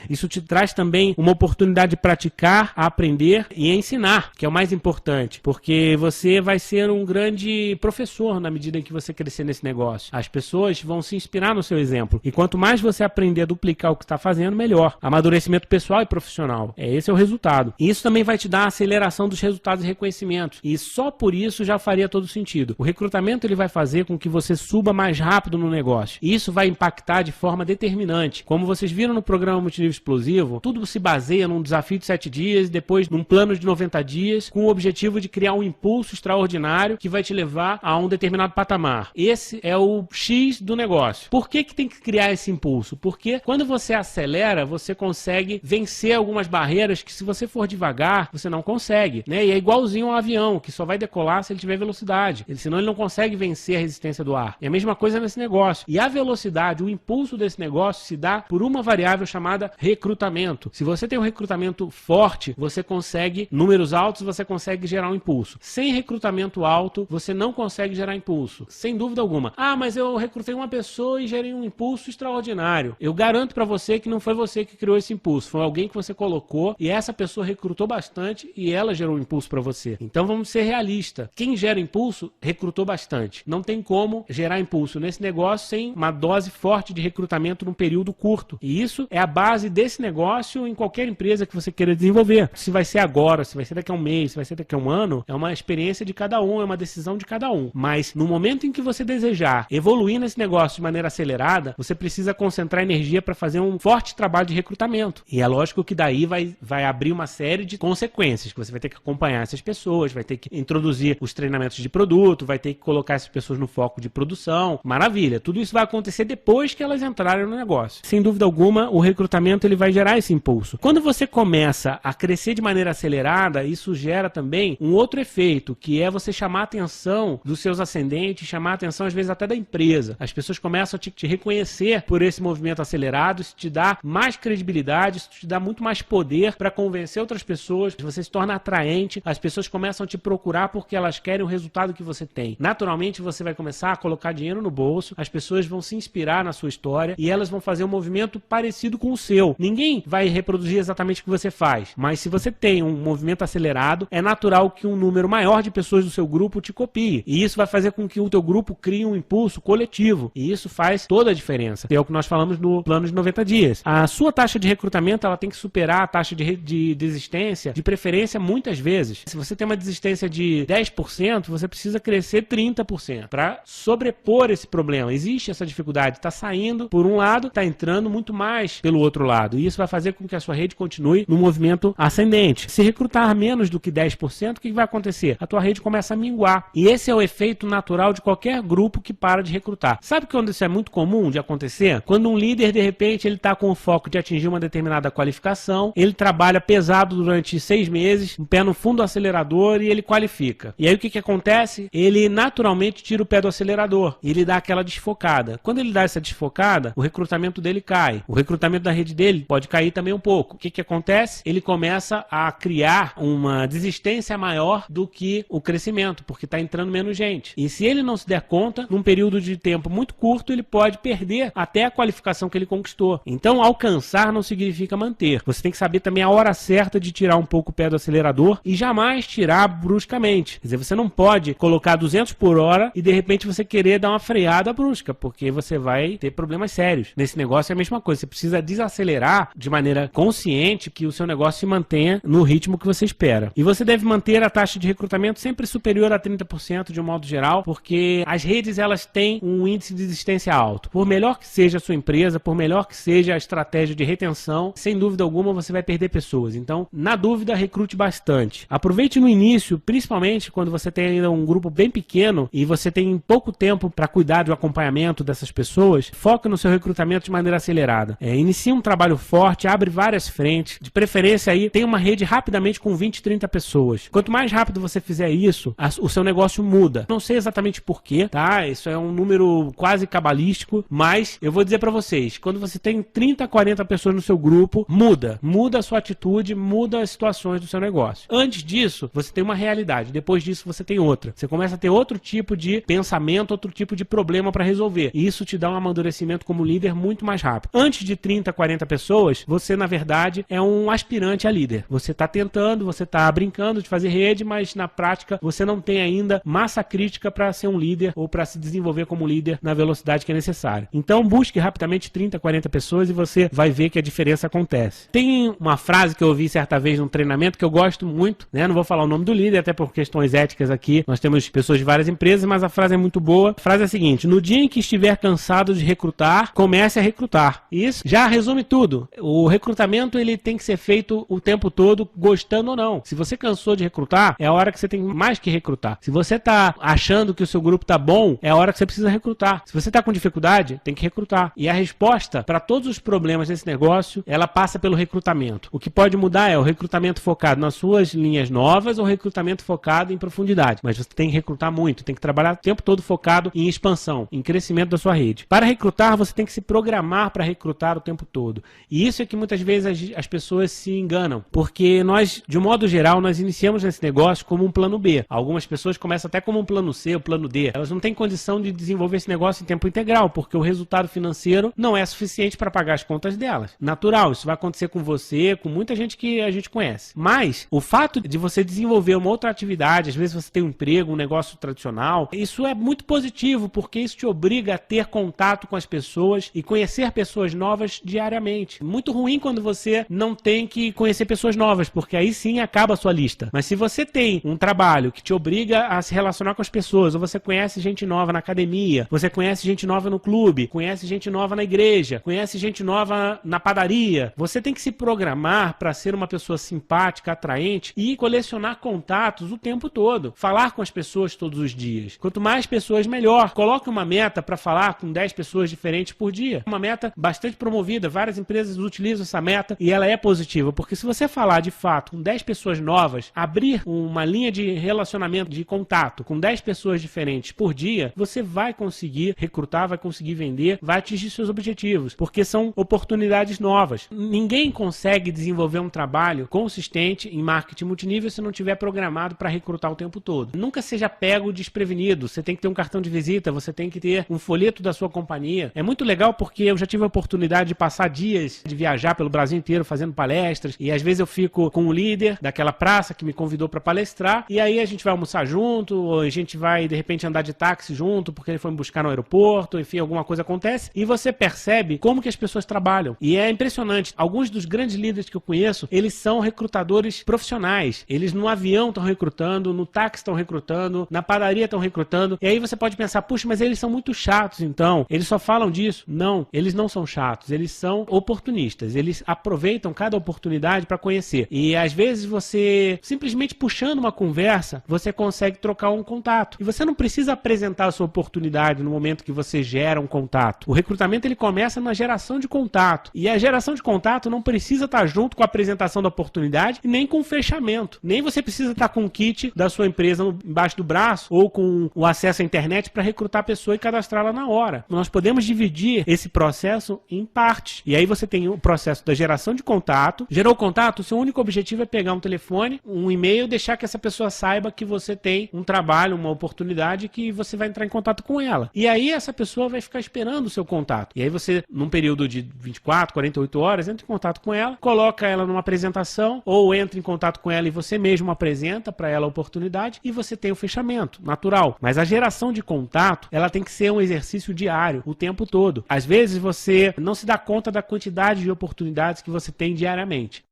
Isso te traz também uma oportunidade de praticar, aprender e ensinar, que é o mais importante, porque você vai ser um grande professor na medida em que você crescer nesse negócio. As pessoas vão se inspirar no seu exemplo. E quanto mais você aprender a duplicar o que está fazendo, melhor. Amadurecimento pessoal e profissional. Esse é o resultado. E isso também vai te dar a aceleração dos resultados e reconhecimentos. E só por isso já faria todo sentido. O recrutamento ele vai fazer com que você suba mais rápido no negócio. E isso vai impactar de forma determinante. Como vocês viram no programa Multinível Explosivo, tudo se baseia num desafio de 7 dias, depois num plano de 90 dias, com o objetivo de criar um impulso extraordinário que vai te levar a um determinado patamar. Esse é o X do negócio. Por que tem que criar esse impulso? Porque quando você acelera, você consegue vencer algumas barreiras que se você for devagar, você não consegue, né? E é igualzinho um avião, que só vai decolar se ele tiver velocidade. Senão ele não consegue vencer a resistência do ar. É a mesma coisa nesse negócio. E a velocidade, o impulso desse negócio se dá por uma variável chamada recrutamento. Se você tem um recrutamento forte, você consegue números altos, você consegue gerar um impulso. Sem recrutamento alto, você não consegue gerar impulso. Sem dúvida alguma. Mas eu recrutei uma pessoa e gerei um impulso extraordinário. Eu garanto para você que não foi você que criou esse impulso. Foi alguém que você colocou e essa pessoa recrutou bastante e ela gerou um impulso para você. Então vamos ser realistas. Quem gera impulso, recrutou bastante. Não tem como gerar impulso nesse negócio sem uma dose forte de recrutamento num período curto. E isso é a base desse negócio em qualquer empresa que você queira desenvolver. Se vai ser agora, se vai ser daqui a um mês, se vai ser daqui a um ano, é uma experiência de cada um, é uma decisão de cada um. Mas no momento em que você desejar evoluir nesse negócio de maneira acelerada, você precisa concentrar energia para fazer um forte trabalho de recrutamento. E é lógico que daí vai abrir uma série de consequências, que você vai ter que acompanhar essas pessoas, vai ter que introduzir os treinamentos de produto, vai ter que colocar essas pessoas no foco de produção. Maravilha, tudo isso vai acontecer depois que elas entrarem no negócio. Sem dúvida alguma, o recrutamento ele vai gerar esse impulso. Quando você começa a crescer de maneira acelerada, isso gera também um outro efeito, que é você chamar a atenção dos seus ascendentes, chamar a atenção às vezes até da empresa. As pessoas começam a te reconhecer por esse movimento acelerado, isso te dá mais credibilidade, isso te dá muito mais poder para convencer outras pessoas, você se torna atraente, as pessoas começam a te procurar porque elas querem o resultado que você tem. Naturalmente você vai começar a colocar dinheiro no bolso, as pessoas vão se inspirar na sua história e elas vão fazer um movimento parecido parecido com o seu. Ninguém vai reproduzir exatamente o que você faz, mas se você tem um movimento acelerado, é natural que um número maior de pessoas do seu grupo te copie. E isso vai fazer com que o teu grupo crie um impulso coletivo. E isso faz toda a diferença. É o que nós falamos no plano de 90 dias. A sua taxa de recrutamento, ela tem que superar a taxa de desistência, de preferência, muitas vezes. Se você tem uma desistência de 10%, você precisa crescer 30% para sobrepor esse problema. Existe essa dificuldade. Está saindo por um lado, está entrando muito mais pelo outro lado. E isso vai fazer com que a sua rede continue no movimento ascendente. Se recrutar menos do que 10%, o que vai acontecer? A tua rede começa a minguar. E esse é o efeito natural de qualquer grupo que para de recrutar. Sabe quando isso é muito comum de acontecer? Quando um líder, de repente, ele está com o foco de atingir uma determinada qualificação, ele trabalha pesado durante 6 meses, um pé no fundo do acelerador e ele qualifica. E aí o que acontece? Ele naturalmente tira o pé do acelerador e ele dá aquela desfocada. Quando ele dá essa desfocada, o recrutamento dele cai. O recrutamento da rede dele pode cair também um pouco. O que acontece? Ele começa a criar uma desistência maior do que o crescimento, porque está entrando menos gente. E se ele não se der conta, num período de tempo muito curto, ele pode perder até a qualificação que ele conquistou. Então, alcançar não significa manter. Você tem que saber também a hora certa de tirar um pouco o pé do acelerador e jamais tirar bruscamente. Quer dizer, você não pode colocar 200 por hora e de repente você querer dar uma freada brusca, porque você vai ter problemas sérios. Nesse negócio é a mesma coisa. Você precisa desacelerar de maneira consciente que o seu negócio se mantenha no ritmo que você espera. E você deve manter a taxa de recrutamento sempre superior a 30% de um modo geral, porque as redes elas têm um índice de desistência alto. Por melhor que seja a sua empresa, por melhor que seja a estratégia de retenção, sem dúvida alguma você vai perder pessoas. Então, na dúvida, recrute bastante. Aproveite no início, principalmente quando você tem ainda um grupo bem pequeno e você tem pouco tempo para cuidar do acompanhamento dessas pessoas, foque no seu recrutamento de maneira acelerada. Inicie um trabalho forte, abre várias frentes, de preferência aí, tem uma rede rapidamente com 20, 30 pessoas. Quanto mais rápido você fizer isso, o seu negócio muda. Não sei exatamente porquê, tá? Isso é um número quase cabalístico, mas eu vou dizer para vocês, quando você tem 30, 40 pessoas no seu grupo, muda a sua atitude, muda as situações do seu negócio. Antes disso, você tem uma realidade, depois disso você tem outra. Você começa a ter outro tipo de pensamento, outro tipo de problema para resolver. E isso te dá um amadurecimento como líder muito mais rápido. Antes de 30, 40 pessoas, você na verdade é um aspirante a líder. Você está tentando, você está brincando de fazer rede, mas na prática você não tem ainda massa crítica para ser um líder ou para se desenvolver como líder na velocidade que é necessária. Então busque rapidamente 30, 40 pessoas e você vai ver que a diferença acontece. Tem uma frase que eu ouvi certa vez num treinamento que eu gosto muito, né? Não vou falar o nome do líder, até por questões éticas aqui. Nós temos pessoas de várias empresas, mas a frase é muito boa. A frase é a seguinte: no dia em que estiver cansado de recrutar, comece a recrutar. Isso já resume tudo. O recrutamento ele tem que ser feito o tempo todo, gostando ou não. Se você cansou de recrutar, é a hora que você tem mais que recrutar. Se você está achando que o seu grupo está bom, é a hora que você precisa recrutar. Se você está com dificuldade, tem que recrutar. E a resposta para todos os problemas desse negócio, ela passa pelo recrutamento. O que pode mudar é o recrutamento focado nas suas linhas novas ou o recrutamento focado em profundidade. Mas você tem que recrutar muito, tem que trabalhar o tempo todo focado em expansão, em crescimento da sua rede. Para recrutar, você tem que se programar para recrutar o tempo todo. E isso é que muitas vezes as pessoas se enganam, porque nós, de um modo geral, nós iniciamos nesse negócio como um plano B. Algumas pessoas começam até como um plano C, o plano D. Elas não têm condição de desenvolver esse negócio em tempo integral, porque o resultado financeiro não é suficiente para pagar as contas delas. Natural, isso vai acontecer com você, com muita gente que a gente conhece. Mas o fato de você desenvolver uma outra atividade, às vezes você tem um emprego, um negócio tradicional, isso é muito positivo, porque isso te obriga a ter contato com as pessoas e conhecer pessoas novas diariamente. Muito ruim quando você não tem que conhecer pessoas novas, porque aí sim acaba a sua lista. Mas se você tem um trabalho que te obriga a se relacionar com as pessoas, ou você conhece gente nova na academia, você conhece gente nova no clube, conhece gente nova na igreja, conhece gente nova na padaria, você tem que se programar para ser uma pessoa simpática, atraente e colecionar contatos o tempo todo. Falar com as pessoas todos os dias. Quanto mais pessoas, melhor. Coloque uma meta para falar com 10 pessoas diferentes por dia. Uma meta bastante promovida. Várias empresas utilizam essa meta e ela é positiva, porque se você falar de fato com 10 pessoas novas, abrir uma linha de relacionamento, de contato com 10 pessoas diferentes por dia, você vai conseguir recrutar, vai conseguir vender, vai atingir seus objetivos, porque são oportunidades novas. Ninguém consegue desenvolver um trabalho consistente em marketing multinível se não tiver programado para recrutar o tempo todo. Nunca seja pego desprevenido. Você tem que ter um cartão de visita, você tem que ter um folheto da sua companhia. É muito legal porque eu já tive a oportunidade de passar dias, de viajar pelo Brasil inteiro fazendo palestras, e às vezes eu fico com o líder daquela praça que me convidou para palestrar, e aí a gente vai almoçar junto, ou a gente vai de repente andar de táxi junto, porque ele foi me buscar no aeroporto, enfim, alguma coisa acontece, e você percebe como que as pessoas trabalham. E é impressionante, alguns dos grandes líderes que eu conheço, eles são recrutadores profissionais, eles no avião estão recrutando, no táxi estão recrutando, na padaria estão recrutando, e aí você pode pensar, puxa, mas eles são muito chatos então, eles só falam disso. Não, eles não são chatos, eles são oportunistas, eles aproveitam cada oportunidade para conhecer. E às vezes você, simplesmente puxando uma conversa, você consegue trocar um contato. E você não precisa apresentar a sua oportunidade no momento que você gera um contato. O recrutamento ele começa na geração de contato. E a geração de contato não precisa estar junto com a apresentação da oportunidade e nem com o fechamento. Nem você precisa estar com o kit da sua empresa embaixo do braço ou com o acesso à internet para recrutar a pessoa e cadastrá-la na hora. Nós podemos dividir esse processo em partes. E aí você tem o processo da geração de contato. Gerou contato, o seu único objetivo é pegar um telefone, um e-mail, deixar que essa pessoa saiba que você tem um trabalho, uma oportunidade, que você vai entrar em contato com ela. E aí essa pessoa vai ficar esperando o seu contato. E aí você, num período de 24, 48 horas, entra em contato com ela, coloca ela numa apresentação, ou entra em contato com ela e você mesmo apresenta para ela a oportunidade, e você tem o fechamento, natural. Mas a geração de contato, ela tem que ser um exercício diário, o tempo todo. Às vezes você não se dá conta da quantidade de oportunidades que você tem diariamente.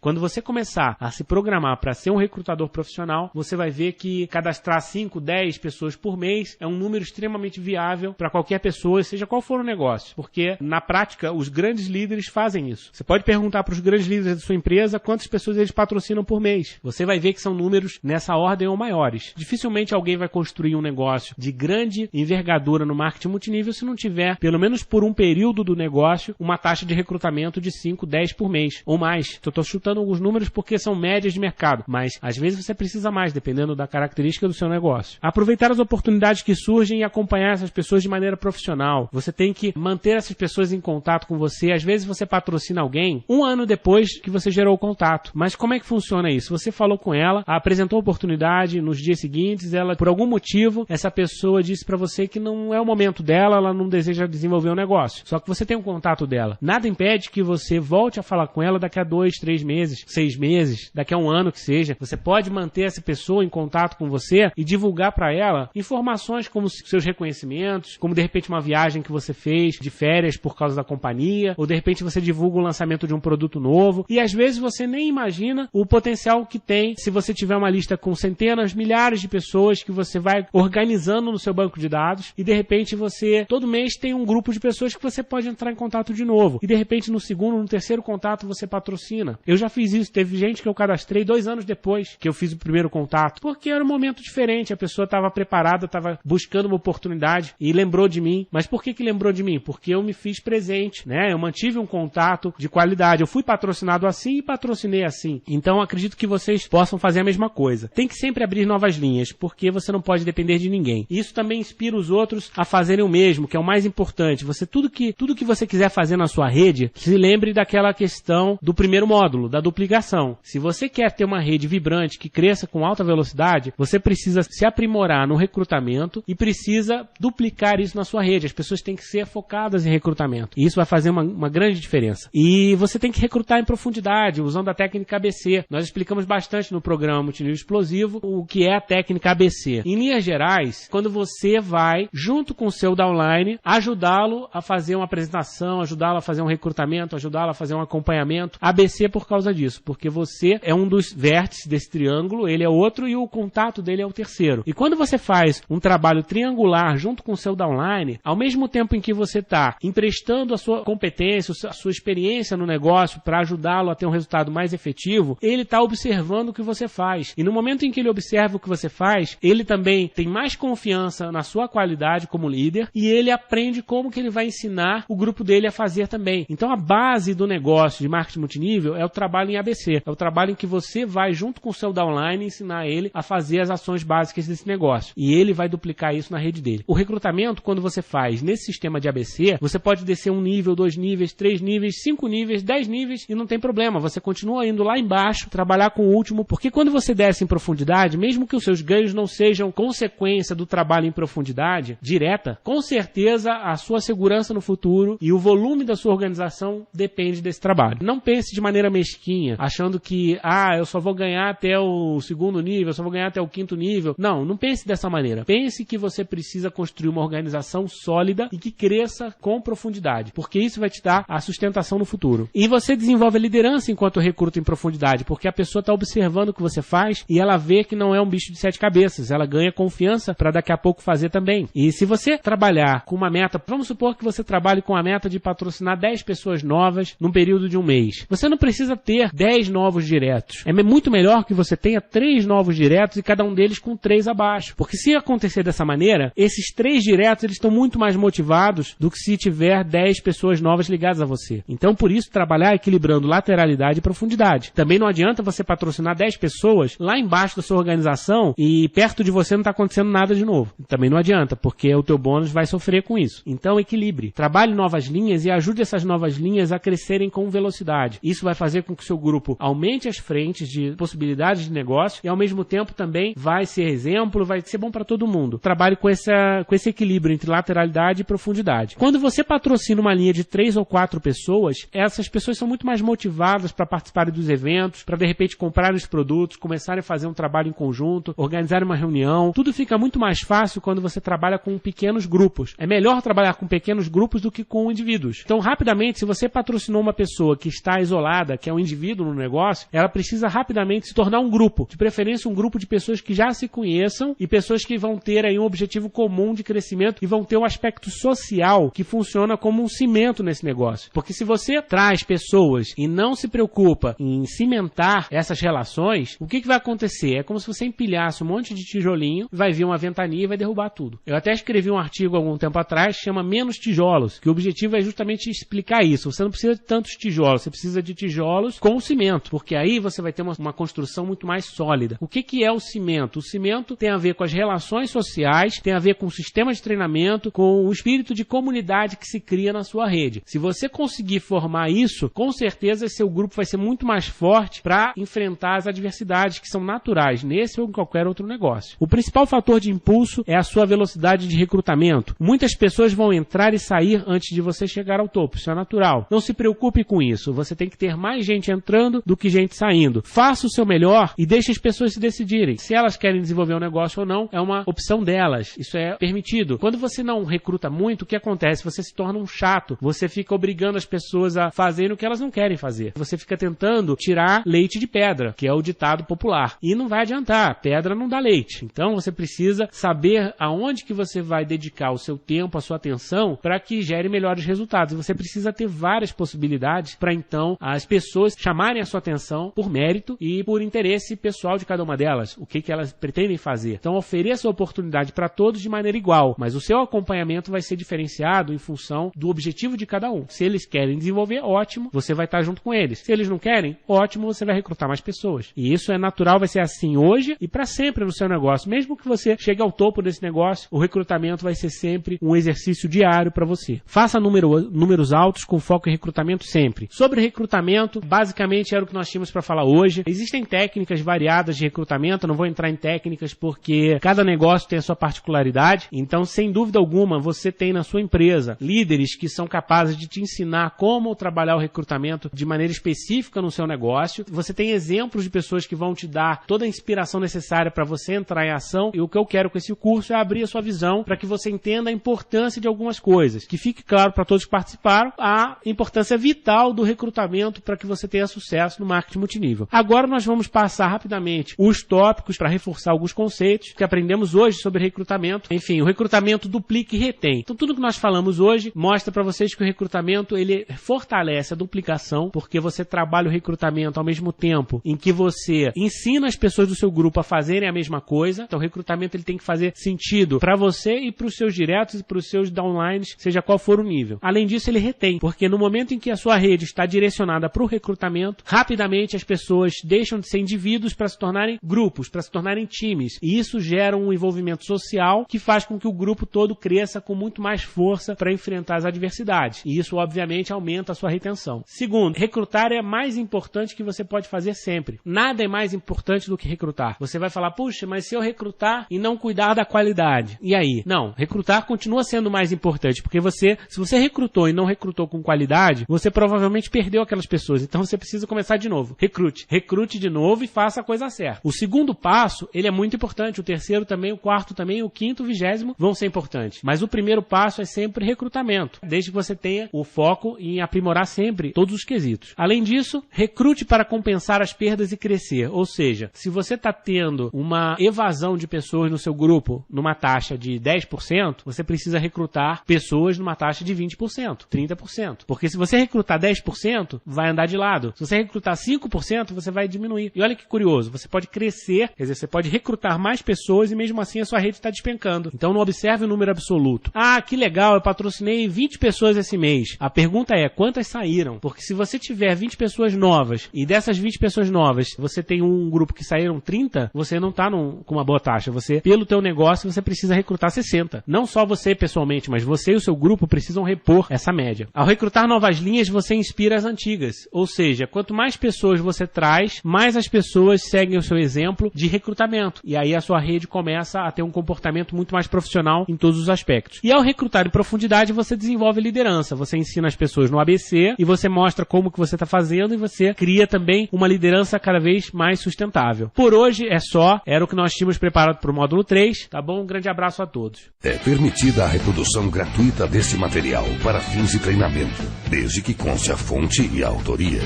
Quando você começar a se programar para ser um recrutador profissional, você vai ver que cadastrar 5, 10 pessoas por mês é um número extremamente viável para qualquer pessoa, seja qual for o negócio. Porque, na prática, os grandes líderes fazem isso. Você pode perguntar para os grandes líderes da sua empresa quantas pessoas eles patrocinam por mês. Você vai ver que são números nessa ordem ou maiores. Dificilmente alguém vai construir um negócio de grande envergadura no marketing multinível se não tiver, pelo menos por um período do negócio, uma taxa de recrutamento de 5, 10 por mês ou mais. Eu estou chutando alguns números porque são médias de mercado, mas às vezes você precisa mais, dependendo da característica do seu negócio. Aproveitar as oportunidades que surgem e acompanhar essas pessoas de maneira profissional. Você tem que manter essas pessoas em contato com você. Às vezes você patrocina alguém um ano depois que você gerou o contato. Mas como é que funciona isso? Você falou com ela, apresentou a oportunidade, nos dias seguintes, ela, por algum motivo, essa pessoa disse para você que não é o momento dela, ela não deseja desenvolver um negócio. Só que você tem um contato dela. Nada impede que você volte a falar com ela daqui a 2, 3 meses, 6 meses, daqui a um ano que seja. Você pode manter essa pessoa em contato com você e divulgar para ela informações como seus reconhecimentos, como de repente uma viagem que você fez de férias por causa da companhia, ou de repente você divulga o lançamento de um produto novo, e às vezes você nem imagina o potencial que tem se você tiver uma lista com centenas, milhares de pessoas que você vai organizando no seu banco de dados, e de repente você, todo mês tem um grupo de pessoas que você pode entrar em contato de novo, e de repente no segundo, no terceiro contato você patrocina. Eu já fiz isso, teve gente que eu cadastrei 2 anos depois que eu fiz o primeiro contato, porque era um momento diferente, a pessoa estava preparada, estava buscando uma oportunidade e lembrou de mim. Mas por que lembrou de mim? Porque eu me fiz presente, né? Eu mantive um contato de qualidade, eu fui patrocinado assim e patrocinei assim. Então acredito que vocês possam fazer a mesma coisa. Tem que sempre abrir novas linhas, porque você não pode depender de ninguém. E isso também inspira os outros a fazerem o mesmo, que é o mais importante. Você, tudo que você quiser fazer na sua rede, se lembre daquela questão do primeiro módulo, da duplicação. Se você quer ter uma rede vibrante que cresça com alta velocidade, você precisa se aprimorar no recrutamento e precisa duplicar isso na sua rede. As pessoas têm que ser focadas em recrutamento. E isso vai fazer uma grande diferença. E você tem que recrutar em profundidade, usando a técnica ABC. Nós explicamos bastante no programa Multinível Explosivo o que é a técnica ABC. Em linhas gerais, quando você vai, junto com o seu downline, ajudá-lo a fazer uma apresentação, ajudá-lo a fazer um recrutamento, ajudá-lo a fazer um acompanhamento. ABC por causa disso, porque você é um dos vértices desse triângulo, ele é outro e o contato dele é o terceiro. E quando você faz um trabalho triangular junto com o seu downline, ao mesmo tempo em que você está emprestando a sua competência, a sua experiência no negócio para ajudá-lo a ter um resultado mais efetivo, ele está observando o que você faz. E no momento em que ele observa o que você faz, ele também tem mais confiança na sua qualidade como líder e ele aprende como que ele vai ensinar o grupo dele a fazer também. Então a base do negócio de marketing multinível é o trabalho trabalho em ABC. É o trabalho em que você vai, junto com o seu downline, ensinar ele a fazer as ações básicas desse negócio. E ele vai duplicar isso na rede dele. O recrutamento, quando você faz nesse sistema de ABC, você pode descer 1 nível, 2 níveis, 3 níveis, 5 níveis, 10 níveis e não tem problema. Você continua indo lá embaixo, trabalhar com o último, porque quando você desce em profundidade, mesmo que os seus ganhos não sejam consequência do trabalho em profundidade direta, com certeza a sua segurança no futuro e o volume da sua organização depende desse trabalho. Não pense de maneira mesquinha, achando que, eu só vou ganhar até o 2º nível, eu só vou ganhar até o 5º nível. Não pense dessa maneira. Pense que você precisa construir uma organização sólida e que cresça com profundidade, porque isso vai te dar a sustentação no futuro. E você desenvolve a liderança enquanto recruta em profundidade, porque a pessoa está observando o que você faz e ela vê que não é um bicho de 7 cabeças. Ela ganha confiança para daqui a pouco fazer também. E se você trabalhar com uma meta, vamos supor que você trabalhe com a meta de patrocinar 10 pessoas novas num período de 1 mês. Você não precisa ter 10 novos diretos. É muito melhor que você tenha 3 novos diretos e cada um deles com 3 abaixo. Porque se acontecer dessa maneira, esses 3 diretos eles estão muito mais motivados do que se tiver 10 pessoas novas ligadas a você. Então, por isso, trabalhar equilibrando lateralidade e profundidade. Também não adianta você patrocinar 10 pessoas lá embaixo da sua organização e perto de você não está acontecendo nada de novo. Também não adianta, porque o teu bônus vai sofrer com isso. Então, equilibre. Trabalhe novas linhas e ajude essas novas linhas a crescerem com velocidade. Isso vai fazer com que o seu grupo aumente as frentes de possibilidades de negócio e, ao mesmo tempo, também vai ser exemplo, vai ser bom para todo mundo. Trabalhe com esse equilíbrio entre lateralidade e profundidade. Quando você patrocina uma linha de 3 ou 4 pessoas, essas pessoas são muito mais motivadas para participarem dos eventos, para de repente comprarem os produtos, começarem a fazer um trabalho em conjunto, organizarem uma reunião. Tudo fica muito mais fácil quando você trabalha com pequenos grupos. É melhor trabalhar com pequenos grupos do que com indivíduos. Então, rapidamente, se você patrocinou uma pessoa que está isolada, que é um indivíduo no negócio, ela precisa rapidamente se tornar um grupo. De preferência, um grupo de pessoas que já se conheçam e pessoas que vão ter aí um objetivo comum de crescimento e vão ter um aspecto social que funciona como um cimento nesse negócio. Porque se você traz pessoas e não se preocupa em cimentar essas relações, o que vai acontecer? É como se você empilhasse um monte de tijolinho, vai vir uma ventania e vai derrubar tudo. Eu até escrevi um artigo há algum tempo atrás que chama Menos Tijolos, que o objetivo é justamente explicar isso. Você não precisa de tantos tijolos, você precisa de tijolos com cimento, porque aí você vai ter uma construção muito mais sólida. O que é o cimento? O cimento tem a ver com as relações sociais, tem a ver com o sistema de treinamento, com o espírito de comunidade que se cria na sua rede. Se você conseguir formar isso, com certeza seu grupo vai ser muito mais forte para enfrentar as adversidades que são naturais nesse ou em qualquer outro negócio. O principal fator de impulso é a sua velocidade de recrutamento. Muitas pessoas vão entrar e sair antes de você chegar ao topo, isso é natural. Não se preocupe com isso, você tem que ter mais gente entrando do que gente saindo. Faça o seu melhor e deixe as pessoas se decidirem. Se elas querem desenvolver um negócio ou não, é uma opção delas, isso é permitido. Quando você não recruta muito, o que acontece? Você se torna um chato, você fica obrigando as pessoas a fazerem o que elas não querem fazer. Você fica tentando tirar leite de pedra, que é o ditado popular. E não vai adiantar, pedra não dá leite. Então você precisa saber aonde que você vai dedicar o seu tempo, a sua atenção, para que gere melhores resultados. Você precisa ter várias possibilidades para então as pessoas chamarem a sua atenção por mérito e por interesse pessoal de cada uma delas, o que elas pretendem fazer. Então ofereça a oportunidade para todos de maneira igual, mas o seu acompanhamento vai ser diferenciado em função do objetivo de cada um. Se eles querem desenvolver, ótimo, você vai estar junto com eles. Se eles não querem, ótimo, você vai recrutar mais pessoas. E isso é natural, vai ser assim hoje e para sempre no seu negócio. Mesmo que você chegue ao topo desse negócio, o recrutamento vai ser sempre um exercício diário para você. Faça números altos com foco em recrutamento sempre. Sobre recrutamento, basicamente era o que nós tínhamos para falar hoje. Existem técnicas variadas de recrutamento, não vou entrar em técnicas porque cada negócio tem a sua particularidade. Então, sem dúvida alguma, você tem na sua empresa líderes que são capazes de te ensinar como trabalhar o recrutamento de maneira específica no seu negócio. Você tem exemplos de pessoas que vão te dar toda a inspiração necessária para você entrar em ação. E o que eu quero com esse curso é abrir a sua visão para que você entenda a importância de algumas coisas. Que fique claro para todos que participaram a importância vital do recrutamento para que você tenha sucesso no marketing multinível. Agora nós vamos passar rapidamente os tópicos para reforçar alguns conceitos que aprendemos hoje sobre recrutamento. Enfim, o recrutamento duplica e retém. Então tudo que nós falamos hoje mostra para vocês que o recrutamento ele fortalece a duplicação, porque você trabalha o recrutamento ao mesmo tempo em que você ensina as pessoas do seu grupo a fazerem a mesma coisa. Então o recrutamento ele tem que fazer sentido para você e para os seus diretos e para os seus downlines, seja qual for o nível. Além disso, ele retém, porque no momento em que a sua rede está direcionada para o recrutamento recrutamento, rapidamente as pessoas deixam de ser indivíduos para se tornarem grupos, para se tornarem times. E isso gera um envolvimento social que faz com que o grupo todo cresça com muito mais força para enfrentar as adversidades. E isso, obviamente, aumenta a sua retenção. Segundo, recrutar é mais importante que você pode fazer sempre. Nada é mais importante do que recrutar. Você vai falar, puxa, mas se eu recrutar e não cuidar da qualidade, e aí? Não, recrutar continua sendo mais importante, porque se você recrutou e não recrutou com qualidade, você provavelmente perdeu aquelas pessoas. Então você precisa começar de novo. Recrute de novo e faça a coisa certa. O segundo passo, ele é muito importante. O terceiro também, o quarto também, o quinto, o 20º vão ser importantes. Mas o primeiro passo é sempre recrutamento, desde que você tenha o foco em aprimorar sempre todos os quesitos. Além disso, recrute para compensar as perdas e crescer. Ou seja, se você está tendo uma evasão de pessoas no seu grupo numa taxa de 10%, você precisa recrutar pessoas numa taxa de 20%, 30%. Porque se você recrutar 10%, vai andar de lado. Se você recrutar 5%, você vai diminuir. E olha que curioso, você pode crescer, quer dizer, você pode recrutar mais pessoas e mesmo assim a sua rede está despencando. Então não observe o número absoluto. Ah, que legal, eu patrocinei 20 pessoas esse mês. A pergunta é, quantas saíram? Porque se você tiver 20 pessoas novas e dessas 20 pessoas novas, você tem um grupo que saíram 30, você não está com uma boa taxa. Você, pelo teu negócio, você precisa recrutar 60. Não só você pessoalmente, mas você e o seu grupo precisam repor essa média. Ao recrutar novas linhas, você inspira as antigas. Ou seja, quanto mais pessoas você traz, mais as pessoas seguem o seu exemplo de recrutamento. E aí a sua rede começa a ter um comportamento muito mais profissional em todos os aspectos. E ao recrutar em profundidade, você desenvolve liderança. Você ensina as pessoas no ABC e você mostra como que você está fazendo e você cria também uma liderança cada vez mais sustentável. Por hoje é só. Era o que nós tínhamos preparado para o módulo 3. Tá bom? Um grande abraço a todos. É permitida a reprodução gratuita deste material para fins de treinamento, desde que conste a fonte e a autoria.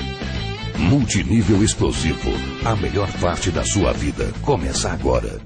Multinível Explosivo. A melhor parte da sua vida começa agora.